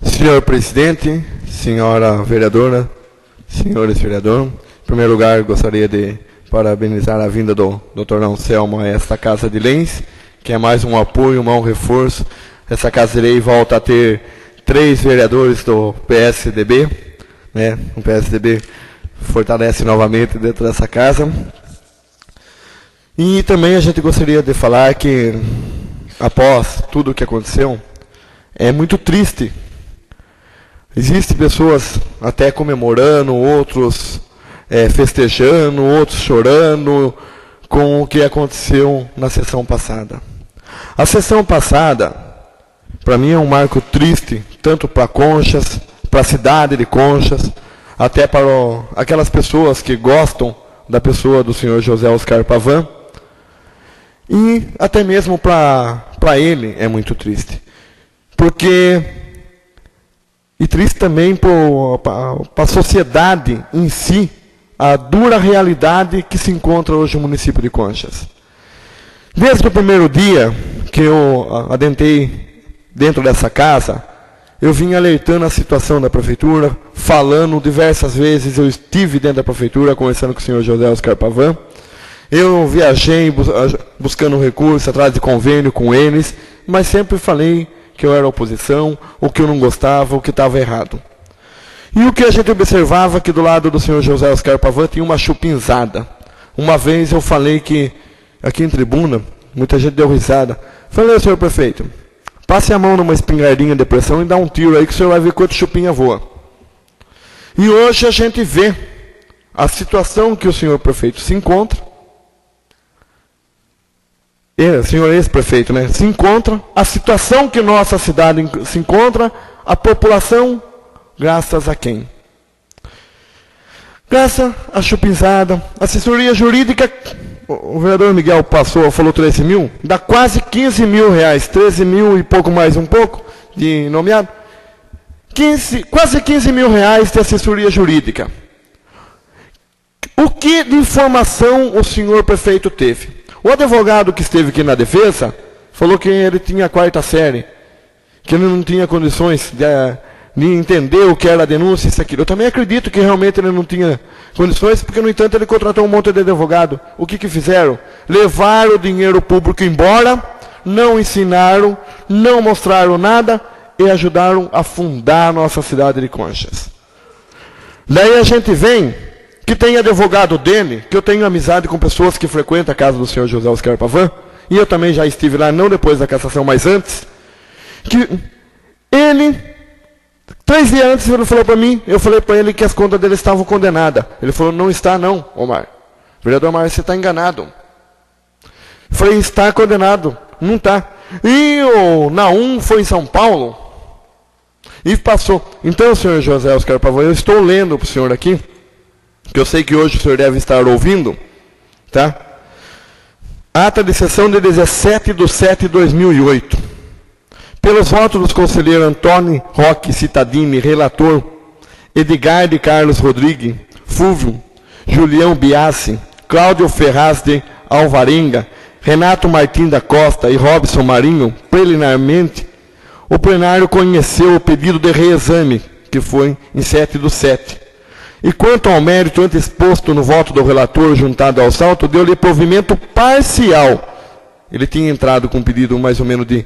Senhor presidente, senhora vereadora, senhores vereadores, em primeiro lugar gostaria de parabenizar a vinda do Dr. Anselmo a esta Casa de Leis, que é mais um apoio, um reforço. Essa Casa de Lei volta a ter 3 vereadores do PSDB, né? O PSDB fortalece novamente dentro dessa casa. E também a gente gostaria de falar que, após tudo o que aconteceu, é muito triste. Existem pessoas até comemorando, outros festejando, outros chorando com o que aconteceu na sessão passada. A sessão passada, para mim, é um marco triste, tanto para Conchas, para a cidade de Conchas, até para aquelas pessoas que gostam da pessoa do senhor José Oscar Pavan, e até mesmo para ele é muito triste. E triste também para a sociedade em si, a dura realidade que se encontra hoje no município de Conchas. Desde o primeiro dia que eu adentrei dentro dessa casa, eu vim alertando a situação da prefeitura, falando diversas vezes, eu estive dentro da prefeitura conversando com o senhor José Oscar Pavan, eu viajei buscando recursos atrás de convênio com eles, mas sempre falei que eu era oposição, o que eu não gostava, o que estava errado. E o que a gente observava que do lado do senhor José Oscar Pavan tinha uma chupinzada. Uma vez eu falei que, aqui em tribuna, muita gente deu risada. Falei, senhor prefeito, passe a mão numa espingardinha de pressão e dá um tiro aí que o senhor vai ver quanto chupinha voa. E hoje a gente vê a situação que o senhor prefeito se encontra, senhor ex-prefeito, né? Se encontra, a situação que nossa cidade se encontra, a população, graças a quem? Graças à chupinzada, assessoria jurídica, o vereador Miguel falou 13 mil, dá quase 15 mil reais, 13 mil e pouco mais um pouco de nomeado, quase 15 mil reais de assessoria jurídica. O que de informação o senhor prefeito teve? O advogado que esteve aqui na defesa falou que ele tinha a 4ª série, que ele não tinha condições de entender o que era a denúncia, isso aquilo. Eu também acredito que realmente ele não tinha condições, porque, no entanto, ele contratou um monte de advogado. O que fizeram? Levaram o dinheiro público embora, não ensinaram, não mostraram nada e ajudaram a fundar a nossa cidade de Conchas. Daí a gente vem que tem advogado dele, que eu tenho amizade com pessoas que frequentam a casa do senhor José Oscar Pavan, e eu também já estive lá, não depois da cassação, mas antes, que ele, 3 dias antes, ele falou para mim, eu falei para ele que as contas dele estavam condenadas. Ele falou, não está não, Omar. Vereador Omar, você está enganado. Eu falei, está condenado, não está. E o Naum foi em São Paulo, e passou. Então, senhor José Oscar Pavan, eu estou lendo para o senhor aqui, que eu sei que hoje o senhor deve estar ouvindo, tá? Ata de sessão de 17/7/2008. Pelos votos dos conselheiros Antônio Roque Cittadini, relator, Edgar de Carlos Rodrigues, Fúvio, Julião Biassi, Cláudio Ferraz de Alvarenga, Renato Martins da Costa e Robson Marinho, preliminarmente, o plenário conheceu o pedido de reexame, que foi em 7/7. E quanto ao mérito antes exposto no voto do relator juntado ao salto, deu-lhe provimento parcial. Ele tinha entrado com um pedido mais ou menos de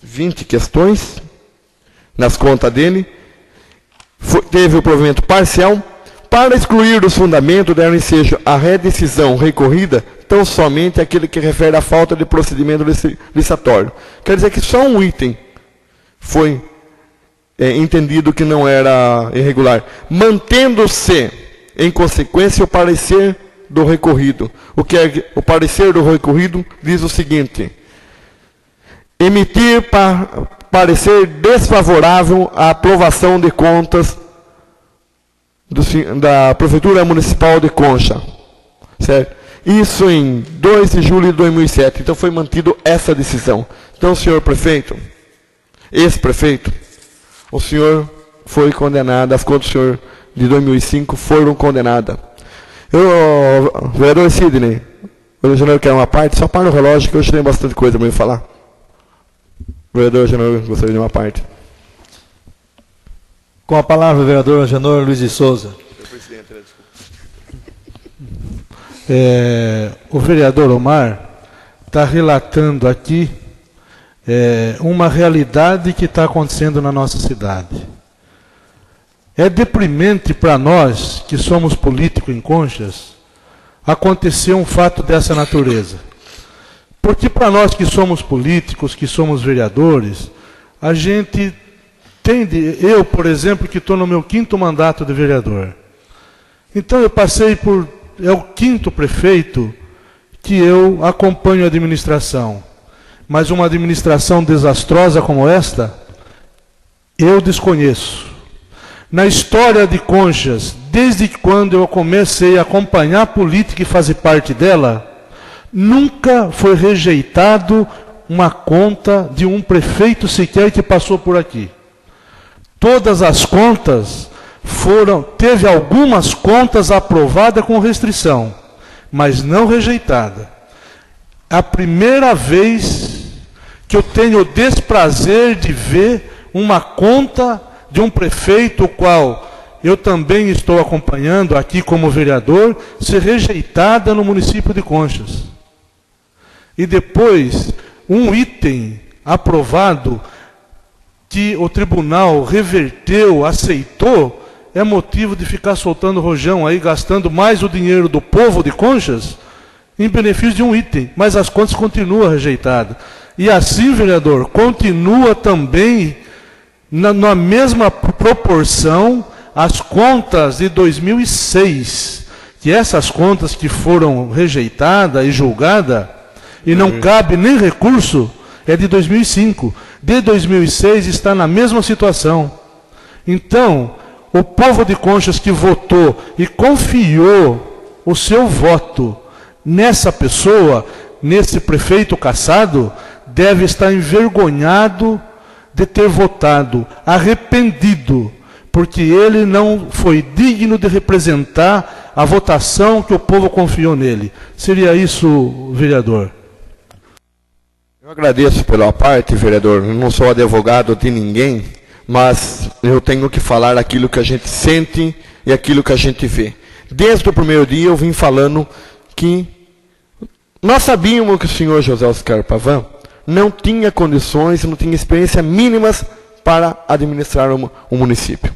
20 questões nas contas dele. Teve o provimento parcial. Para excluir dos fundamentos deram ensejo a redecisão recorrida, tão somente aquele que refere à falta de procedimento licitatório. Quer dizer que só um item foi entendido que não era irregular, mantendo-se, em consequência, o parecer do recorrido. O parecer do recorrido diz o seguinte: emitir parecer desfavorável à aprovação de contas da Prefeitura Municipal de Concha. Certo? Isso em 2 de julho de 2007. Então foi mantido essa decisão. Então, senhor prefeito, ex-prefeito, o senhor foi condenado, as contas do senhor de 2005 foram condenadas. Vereador Sidney, o janeiro quer uma parte, só para o relógio, que hoje tem bastante coisa para me falar. Vereador Janeiro, gostaria de uma parte. Com a palavra, o vereador Agenor Luiz de Souza. O vereador Omar está relatando aqui uma realidade que está acontecendo na nossa cidade. É deprimente para nós, que somos políticos em Conchas, acontecer um fato dessa natureza. Porque para nós que somos políticos, que somos vereadores, a gente tende, eu, por exemplo, que estou no meu 5º mandato de vereador. Então eu passei por, é o 5º prefeito que eu acompanho a administração. Mas uma administração desastrosa como esta, eu desconheço. Na história de Conchas, desde quando eu comecei a acompanhar a política e fazer parte dela, nunca foi rejeitado uma conta de um prefeito sequer que passou por aqui. Todas as contas teve algumas contas aprovadas com restrição, mas não rejeitada. A primeira vez que eu tenho o desprazer de ver uma conta de um prefeito, o qual eu também estou acompanhando aqui como vereador, ser rejeitada no município de Conchas. E depois, um item aprovado que o tribunal reverteu, aceitou, é motivo de ficar soltando rojão aí, gastando mais o dinheiro do povo de Conchas em benefício de um item, mas as contas continuam rejeitadas. E assim, vereador, continua também na mesma proporção as contas de 2006, que essas contas que foram rejeitadas e julgadas, e não cabe nem recurso, é de 2005. De 2006 está na mesma situação. Então, o povo de Conchas que votou e confiou o seu voto nessa pessoa, nesse prefeito cassado, deve estar envergonhado de ter votado, arrependido, porque ele não foi digno de representar a votação que o povo confiou nele. Seria isso, vereador? Eu agradeço pela parte, vereador. Eu não sou advogado de ninguém, mas eu tenho que falar aquilo que a gente sente e aquilo que a gente vê. Desde o primeiro dia eu vim falando que nós sabíamos que o senhor José Oscar Pavan não tinha condições, não tinha experiência mínimas para administrar o município.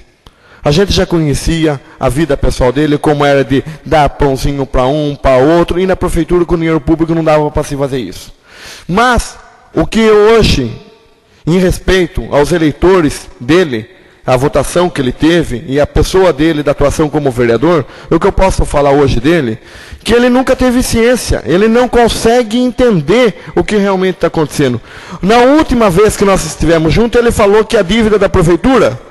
A gente já conhecia a vida pessoal dele, como era de dar pãozinho para um, para outro, e na prefeitura com dinheiro público não dava para se fazer isso. Mas o que hoje, em respeito aos eleitores dele, a votação que ele teve e a pessoa dele, da atuação como vereador, o que eu posso falar hoje dele, que ele nunca teve ciência, ele não consegue entender o que realmente está acontecendo. Na última vez que nós estivemos juntos, ele falou que a dívida da prefeitura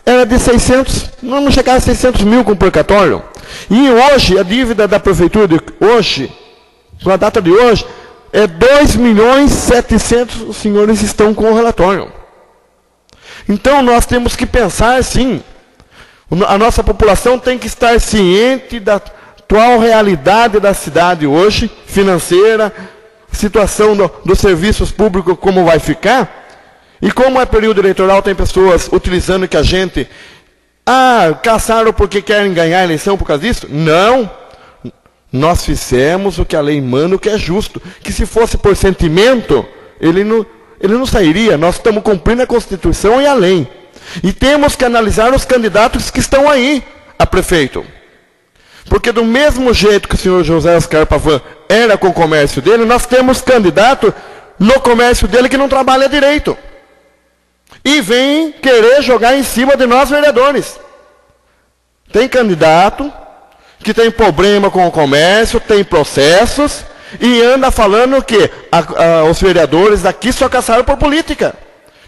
era de 600, não chegava a 600 mil com o precatório. E hoje, a dívida da prefeitura de hoje, na data de hoje, é 2.700.000, os senhores estão com o relatório. Então nós temos que pensar assim, a nossa população tem que estar ciente da atual realidade da cidade hoje, financeira, situação dos serviços públicos, como vai ficar, e como é período eleitoral, tem pessoas utilizando que a gente, caçaram porque querem ganhar a eleição por causa disso? Não, nós fizemos o que a lei manda, o que é justo, que se fosse por sentimento, ele não Ele não sairia. Nós estamos cumprindo a Constituição e a lei. E temos que analisar os candidatos que estão aí a prefeito. Porque do mesmo jeito que o senhor José Oscar Pavan era com o comércio dele, nós temos candidato no comércio dele que não trabalha direito. E vem querer jogar em cima de nós vereadores. Tem candidato que tem problema com o comércio, tem processos, e anda falando que os vereadores daqui só caçaram por política.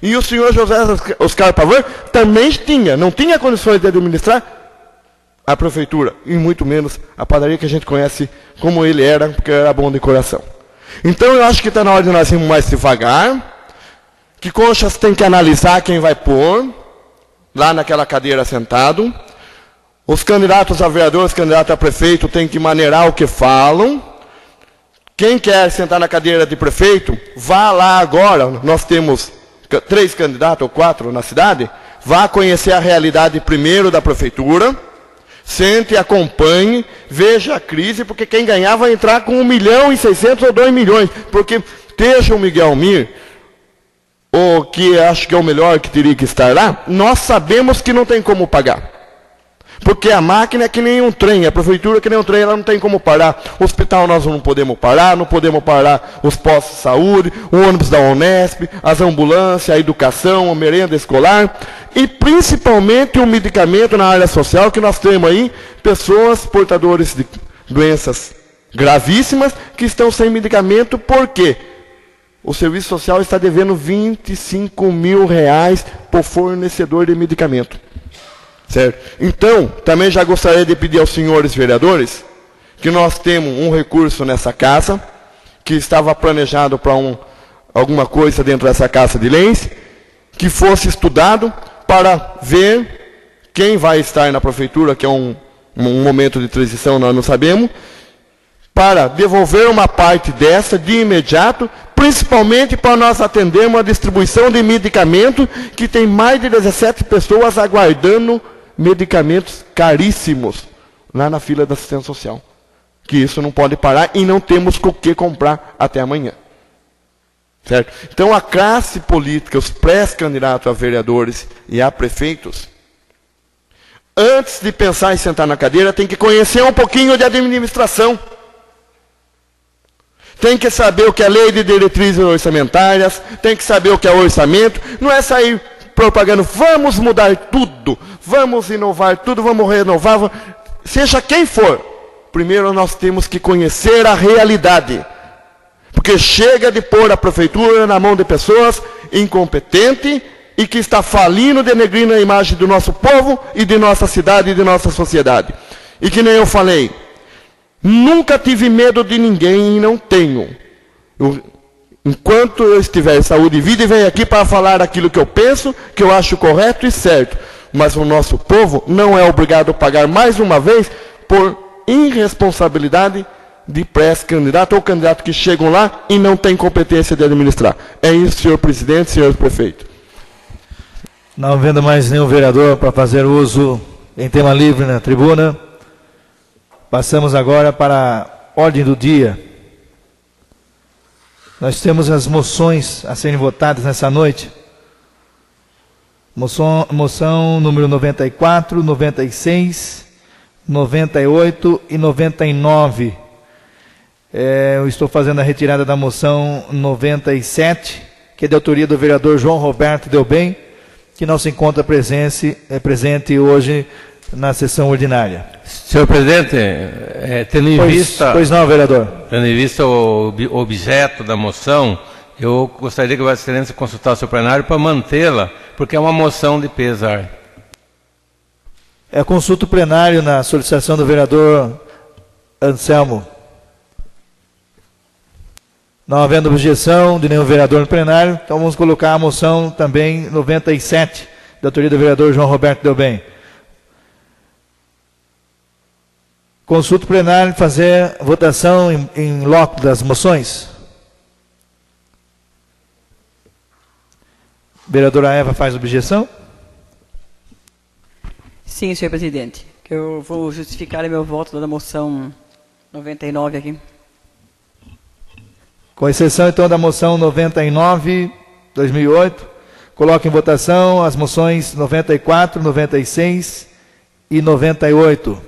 E o senhor José Oscar Pavan também não tinha condições de administrar a prefeitura, e muito menos a padaria que a gente conhece como ele era, porque era bom de coração. Então eu acho que está na hora de nós irmos mais devagar, que Conchas tem que analisar quem vai pôr, lá naquela cadeira sentado. Os candidatos a vereadores, candidatos a prefeito, têm que maneirar o que falam. Quem quer sentar na cadeira de prefeito, vá lá agora, nós temos 3 candidatos ou 4 na cidade, vá conhecer a realidade primeiro da prefeitura, sente, acompanhe, veja a crise, porque quem ganhar vai entrar com 1.600.000 ou 2 milhões, porque esteja o Miguel Mir, o que acho que é o melhor que teria que estar lá, nós sabemos que não tem como pagar. Porque a máquina é que nem um trem, a prefeitura é que nem um trem, ela não tem como parar. O hospital nós não podemos parar os postos de saúde, o ônibus da Unesp, as ambulâncias, a educação, a merenda escolar, e principalmente o medicamento na área social, que nós temos aí pessoas portadores de doenças gravíssimas que estão sem medicamento. Por quê? O serviço social está devendo R$25 mil para o fornecedor de medicamento. Certo? Então, também já gostaria de pedir aos senhores vereadores que nós temos um recurso nessa casa, que estava planejado para alguma coisa dentro dessa casa de leis, que fosse estudado para ver quem vai estar na prefeitura, que é um momento de transição, nós não sabemos, para devolver uma parte dessa de imediato, principalmente para nós atendermos a distribuição de medicamento, que tem mais de 17 pessoas aguardando medicamentos caríssimos lá na fila da assistência social. Que isso não pode parar e não temos com o que comprar até amanhã. Certo? Então a classe política, os pré-candidatos a vereadores e a prefeitos, antes de pensar em sentar na cadeira, tem que conhecer um pouquinho de administração. Tem que saber o que é lei de diretrizes orçamentárias, tem que saber o que é orçamento, não é sair propagando, vamos mudar tudo, vamos inovar tudo, vamos renovar, seja quem for. Primeiro nós temos que conhecer a realidade. Porque chega de pôr a prefeitura na mão de pessoas incompetentes e que está falindo, denegrindo a imagem do nosso povo e de nossa cidade e de nossa sociedade. E que nem eu falei, nunca tive medo de ninguém e não tenho. Enquanto eu estiver em saúde e vida, e venho aqui para falar aquilo que eu penso, que eu acho correto e certo. Mas o nosso povo não é obrigado a pagar mais uma vez por irresponsabilidade de pré-candidato ou candidato que chegam lá e não tem competência de administrar. É isso, senhor presidente, senhor prefeito. Não havendo mais nenhum vereador para fazer uso em tema livre na tribuna, passamos agora para a ordem do dia. Nós temos as moções a serem votadas nessa noite. Moção número 94, 96, 98 e 99. Eu estou fazendo a retirada da moção 97, que é de autoria do vereador João Roberto Delbem, que não se encontra presente hoje na sessão ordinária. Senhor presidente, tendo em vista... Pois não, vereador. Tendo em vista o objeto da moção, eu gostaria que Vossa Excelência consultasse o plenário para mantê-la, porque é uma moção de pesar. Consulta o plenário na solicitação do vereador Anselmo. Não havendo objeção de nenhum vereador no plenário, então vamos colocar a moção também 97, da autoria do vereador João Roberto Delbem. Consulta o plenário fazer votação em loco das moções. Vereadora Eva faz objeção? Sim, senhor presidente. Eu vou justificar o meu voto da moção 99 aqui. Com exceção, então, da moção 99, 2008. Coloco em votação as moções 94, 96 e 98.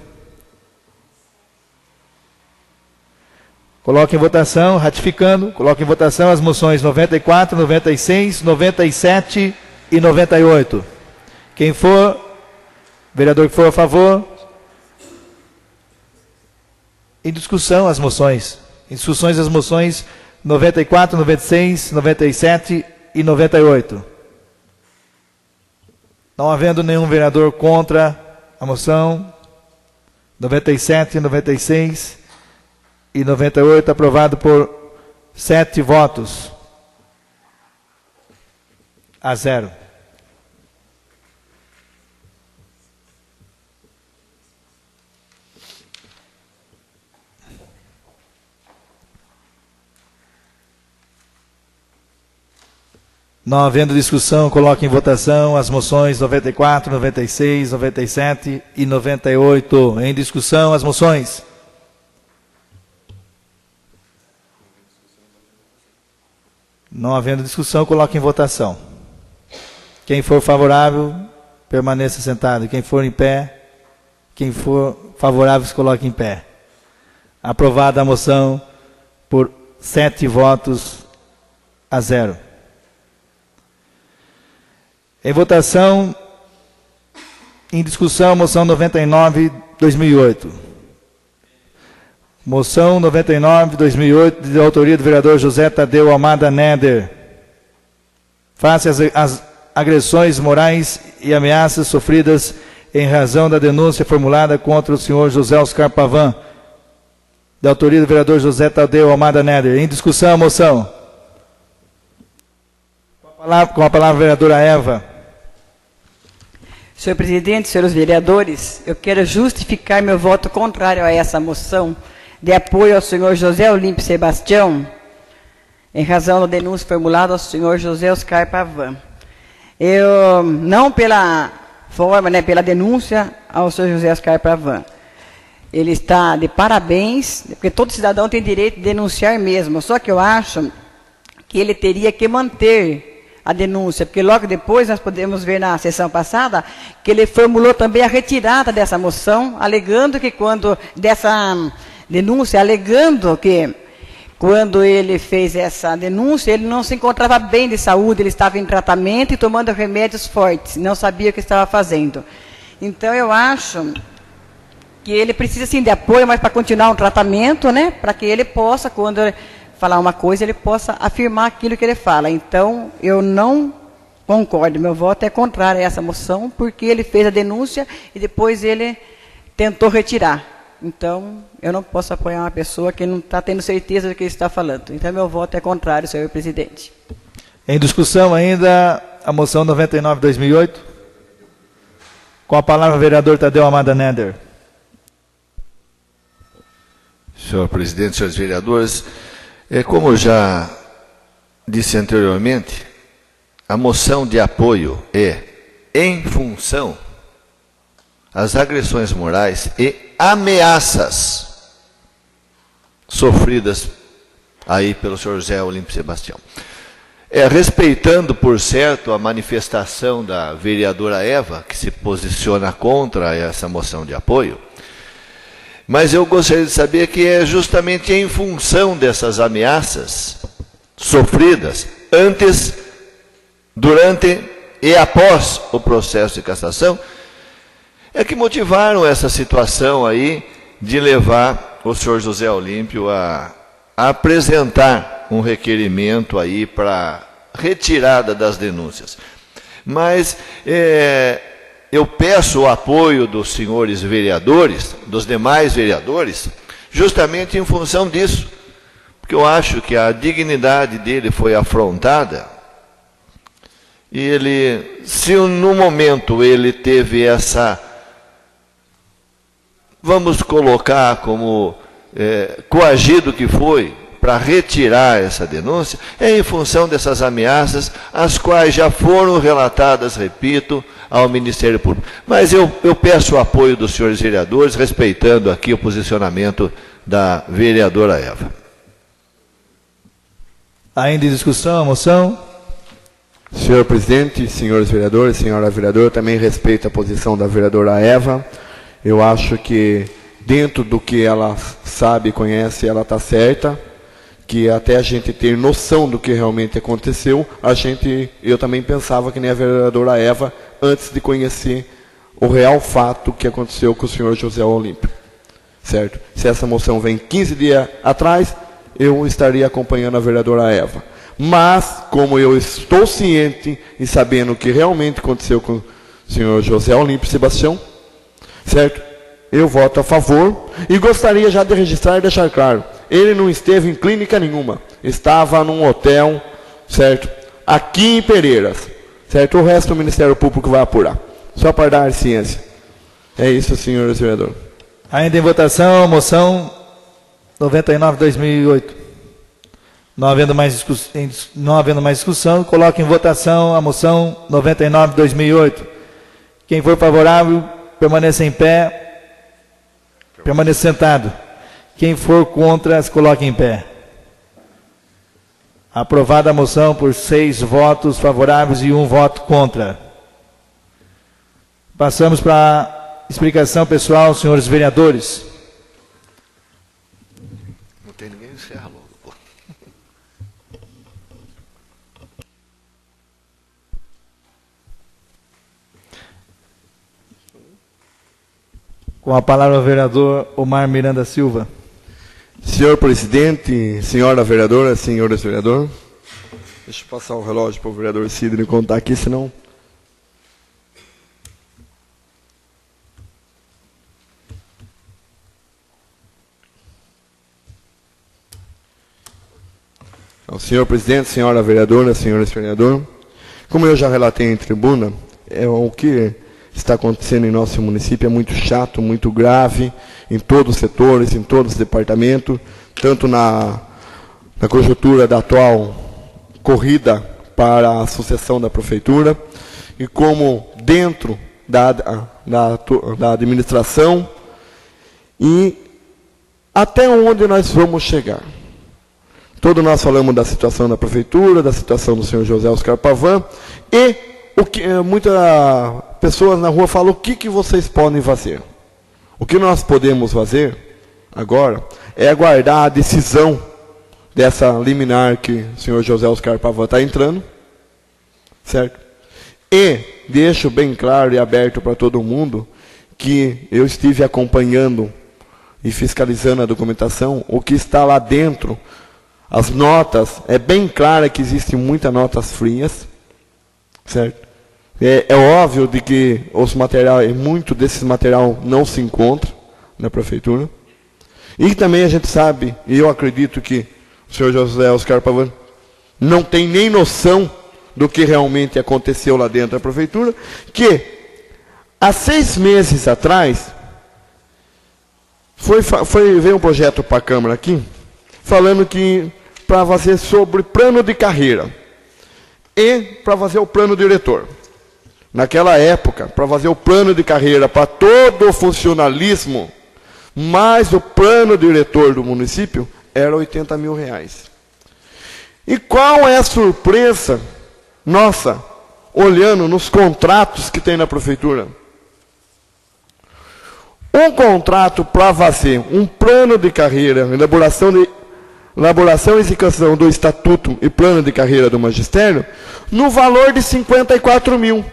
Coloco em votação, ratificando, coloco em votação as moções 94, 96, 97 e 98. Quem for, vereador que for a favor, em discussão as moções. Em discussões as moções 94, 96, 97 e 98. Não havendo nenhum vereador contra a moção, 97, 96 e 98, aprovado por 7 votos a 0. Não havendo discussão, coloco em votação as moções 94, 96, 97 e 98. Em discussão, as moções. Não havendo discussão, coloco em votação. Quem for favorável, permaneça sentado. Quem for em pé, quem for favorável, se coloque em pé. Aprovada a moção por 7 votos a 0. Em votação, em discussão, moção 99, 2008. Moção 99, 2008, de autoria do vereador José Tadeu Almada Neder. Face às agressões morais e ameaças sofridas em razão da denúncia formulada contra o senhor José Oscar Pavan, da autoria do vereador José Tadeu Almada Neder. Em discussão, a moção. Com a palavra, a vereadora Eva. Senhor presidente, senhores vereadores, eu quero justificar meu voto contrário a essa moção de apoio ao senhor José Olímpio Sebastião, em razão da denúncia formulada ao senhor José Oscar Pavan. Eu, não pela forma, pela denúncia ao senhor José Oscar Pavan. Ele está de parabéns, porque todo cidadão tem direito de denunciar mesmo, só que eu acho que ele teria que manter a denúncia, porque logo depois nós podemos ver na sessão passada que ele formulou também a retirada dessa moção, alegando que quando quando ele fez essa denúncia, ele não se encontrava bem de saúde, ele estava em tratamento e tomando remédios fortes, não sabia o que estava fazendo. Então eu acho que ele precisa sim de apoio, mas para continuar um tratamento, para que ele possa, quando falar uma coisa, ele possa afirmar aquilo que ele fala. Então, eu não concordo. Meu voto é contrário a essa moção, porque ele fez a denúncia e depois ele tentou retirar. Então, eu não posso apoiar uma pessoa que não está tendo certeza do que ele está falando. Então, meu voto é contrário, senhor presidente. Em discussão ainda, a moção 99/2008. Com a palavra, o vereador Tadeu Almada Neder. Senhor presidente, senhores vereadores, como eu já disse anteriormente, a moção de apoio é em função às agressões morais e ameaças sofridas aí pelo senhor José Olímpio Sebastião. Respeitando, por certo, a manifestação da vereadora Eva, que se posiciona contra essa moção de apoio, mas eu gostaria de saber que é justamente em função dessas ameaças sofridas antes, durante e após o processo de cassação, é que motivaram essa situação aí de levar o senhor José Olímpio a apresentar um requerimento aí para retirada das denúncias. Mas eu peço o apoio dos senhores vereadores, dos demais vereadores, justamente em função disso, porque eu acho que a dignidade dele foi afrontada, e ele, se no momento ele teve essa, vamos colocar como coagido que foi, para retirar essa denúncia, é em função dessas ameaças, as quais já foram relatadas, repito, ao Ministério Público. Mas eu peço o apoio dos senhores vereadores, respeitando aqui o posicionamento da vereadora Eva. Ainda em discussão a moção? Senhor presidente, senhores vereadores, senhora vereadora, eu também respeito a posição da vereadora Eva. Eu acho que dentro do que ela sabe e conhece, ela está certa, que até a gente ter noção do que realmente aconteceu, eu também pensava que nem a vereadora Eva, antes de conhecer o real fato que aconteceu com o senhor José Olímpio. Certo? Se essa moção vem 15 dias atrás, eu estaria acompanhando a vereadora Eva. Mas, como eu estou ciente e sabendo o que realmente aconteceu com o senhor José Olímpio Sebastião, certo? Eu voto a favor e gostaria já de registrar e deixar claro, ele não esteve em clínica nenhuma, estava num hotel, certo? Aqui em Pereiras, certo? O resto o Ministério Público vai apurar, só para dar ciência. É isso, senhores vereadores. Ainda em votação, moção 99/2008. Não havendo mais discussão, coloco em votação a moção 99/2008. Quem for favorável, permaneça em pé, permaneça sentado. Quem for contra, se coloque em pé. Aprovada a moção por 6 votos favoráveis e 1 voto contra. Passamos para a explicação pessoal, senhores vereadores. Não tem ninguém, encerra logo. Com a palavra o vereador Omar Miranda Silva. Senhor presidente, senhora vereadora, senhores vereadores. Deixa eu passar o relógio para o vereador Sidney contar aqui, senão... Então, senhor presidente, senhora vereadora, senhores vereadores, como eu já relatei em tribuna, o que está acontecendo em nosso município é muito chato, muito grave, em todos os setores, em todos os departamentos, tanto na conjuntura da atual corrida para a sucessão da prefeitura, e como dentro da administração, e até onde nós vamos chegar. Todos nós falamos da situação da prefeitura, da situação do senhor José Oscar Pavan, e muitas pessoas na rua falam, o que vocês podem fazer? O que nós podemos fazer agora é aguardar a decisão dessa liminar que o senhor José Oscar Pavan está entrando, certo? E deixo bem claro e aberto para todo mundo que eu estive acompanhando e fiscalizando a documentação, o que está lá dentro. As notas, é bem claro que existem muitas notas frias, certo? É óbvio de que os materiais, muito desses material não se encontra na prefeitura. E também a gente sabe, e eu acredito que o senhor José Oscar Pavan não tem nem noção do que realmente aconteceu lá dentro da prefeitura, que há 6 meses atrás veio um projeto para a Câmara aqui, falando que para fazer sobre plano de carreira e para fazer o plano diretor. Naquela época, para fazer o plano de carreira para todo o funcionalismo, mais o plano diretor do município, era R$80 mil. E qual é a surpresa nossa, olhando nos contratos que tem na prefeitura? Um contrato para fazer um plano de carreira, elaboração e execução do estatuto e plano de carreira do magistério, no valor de 54 mil.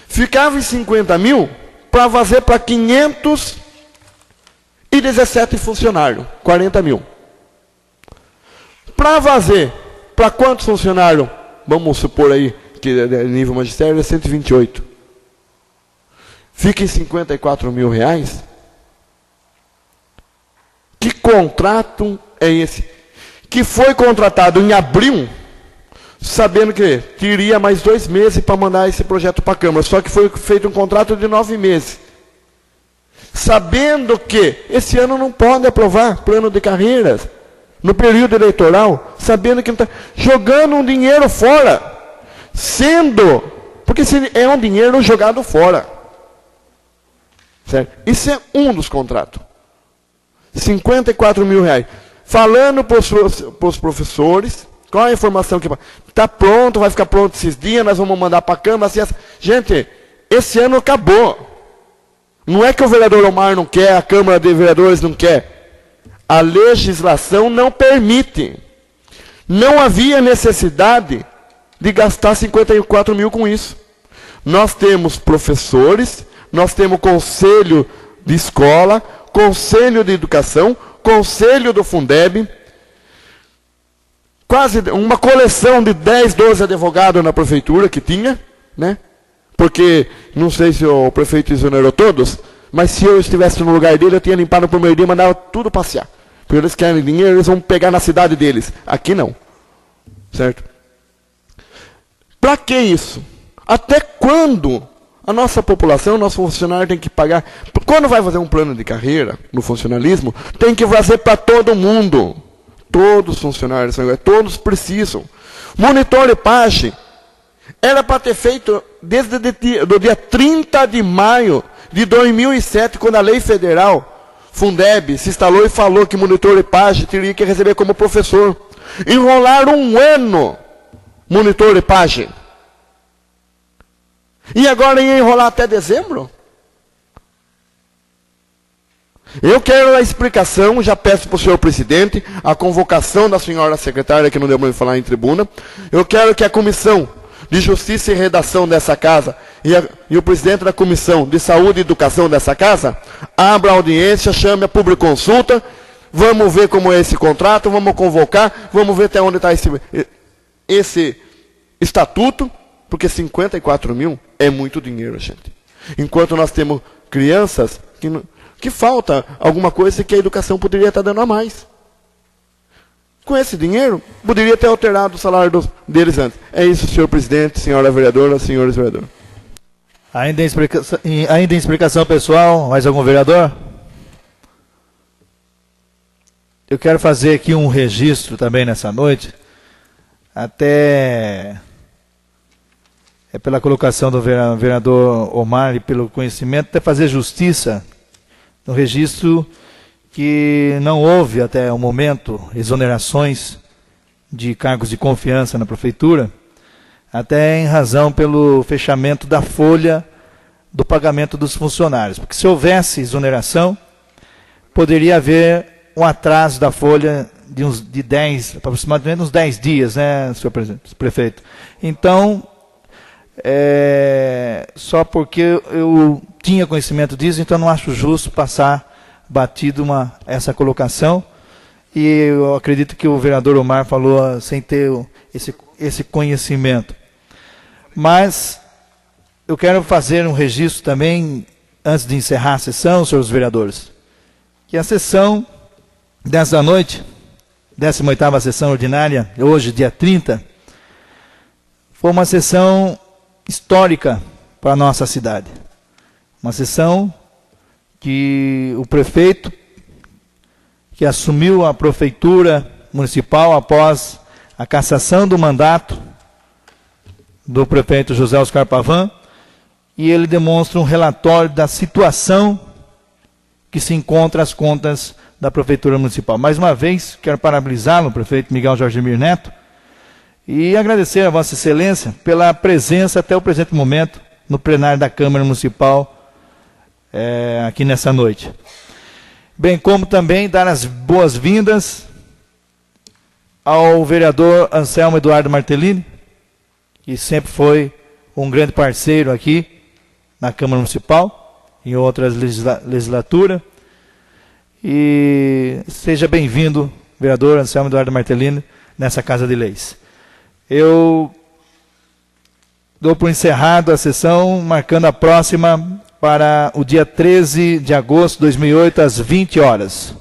Ficava em 50 mil para fazer para 517 funcionários, 40 mil. Para fazer para quantos funcionários? Vamos supor aí que nível magistério é 128. Fica em 54 mil reais? Que contrato é esse? Que foi contratado em abril, sabendo que teria mais 2 meses para mandar esse projeto para a Câmara. Só que foi feito um contrato de 9 meses. Sabendo que esse ano não pode aprovar plano de carreiras no período eleitoral, sabendo que não está jogando um dinheiro fora. Porque é um dinheiro jogado fora. Certo? Isso é um dos contratos. 54 mil reais. Falando para os professores Qual a informação que está pronto, vai ficar pronto esses dias, nós vamos mandar para a Câmara. Assim, gente, esse ano acabou. Não é que o vereador Omar não quer, a Câmara de Vereadores não quer. A legislação não permite. Não havia necessidade de gastar 54 mil com isso. Nós temos professores, nós temos conselho de escola, conselho de educação, conselho do Fundeb, quase uma coleção de 10, 12 advogados na prefeitura que tinha, né? Porque, não sei se o prefeito exonerou todos, mas se eu estivesse no lugar dele, eu tinha limpado no primeiro dia e mandava tudo passear. Porque eles querem dinheiro, eles vão pegar na cidade deles. Aqui não. Certo? Para que isso? Até quando a nossa população, o nosso funcionário tem que pagar? Quando vai fazer um plano de carreira no funcionalismo, tem que fazer para todo mundo. Todos os funcionários são iguais, todos precisam. Monitor e PAGE era para ter feito desde o dia 30 de maio de 2007, quando a lei federal, Fundeb, se instalou e falou que monitor e PAGE teria que receber como professor. Enrolaram um ano, monitor e PAGE. E agora ia enrolar até dezembro? Eu quero a explicação, já peço para o senhor presidente, a convocação da senhora secretária, que não deu para me falar em tribuna. Eu quero que a comissão de Justiça e Redação dessa casa e o presidente da Comissão de Saúde e Educação dessa casa abra a audiência, chame a pública consulta, vamos ver como é esse contrato, vamos convocar, vamos ver até onde está esse estatuto, porque 54 mil é muito dinheiro, gente. Enquanto nós temos crianças que falta alguma coisa que a educação poderia estar dando a mais. Com esse dinheiro, poderia ter alterado o salário deles antes. É isso, senhor presidente, senhora vereadora, senhores vereadores. Ainda em explicação pessoal, mais algum vereador? Eu quero fazer aqui um registro também nessa noite, até pela colocação do vereador Omar e pelo conhecimento, até fazer justiça no registro que não houve até o momento exonerações de cargos de confiança na prefeitura, até em razão pelo fechamento da folha do pagamento dos funcionários. Porque se houvesse exoneração, poderia haver um atraso da folha de 10, aproximadamente uns 10 dias, né, senhor prefeito? Então, só porque eu tinha conhecimento disso, então não acho justo passar batido essa colocação, e eu acredito que o vereador Omar falou sem ter esse conhecimento. Mas eu quero fazer um registro também, antes de encerrar a sessão, senhores vereadores, que a sessão dessa noite, 18ª sessão ordinária, hoje, dia 30, foi uma sessão histórica para a nossa cidade. Uma sessão que o prefeito, que assumiu a prefeitura municipal após a cassação do mandato do prefeito José Oscar Pavan, e ele demonstra um relatório da situação que se encontra as contas da prefeitura municipal. Mais uma vez, quero parabenizá-lo, prefeito Miguel Jorgemir Neto, e agradecer a Vossa Excelência pela presença até o presente momento no plenário da Câmara Municipal aqui nessa noite. Bem como também dar as boas-vindas ao vereador Anselmo Eduardo Martellini, que sempre foi um grande parceiro aqui na Câmara Municipal, em outras legislaturas. E seja bem-vindo, vereador Anselmo Eduardo Martellini, nessa Casa de Leis. Eu dou por encerrado a sessão, marcando a próxima para o dia 13 de agosto de 2008, às 20 horas.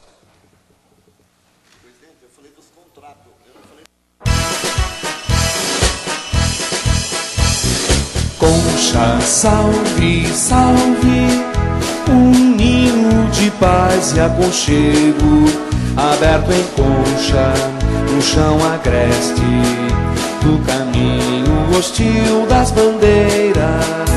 Presidente, eu falei dos contratos. Concha, salve, salve, um ninho de paz e aconchego, aberto em concha, no chão agreste, do caminho hostil das bandeiras.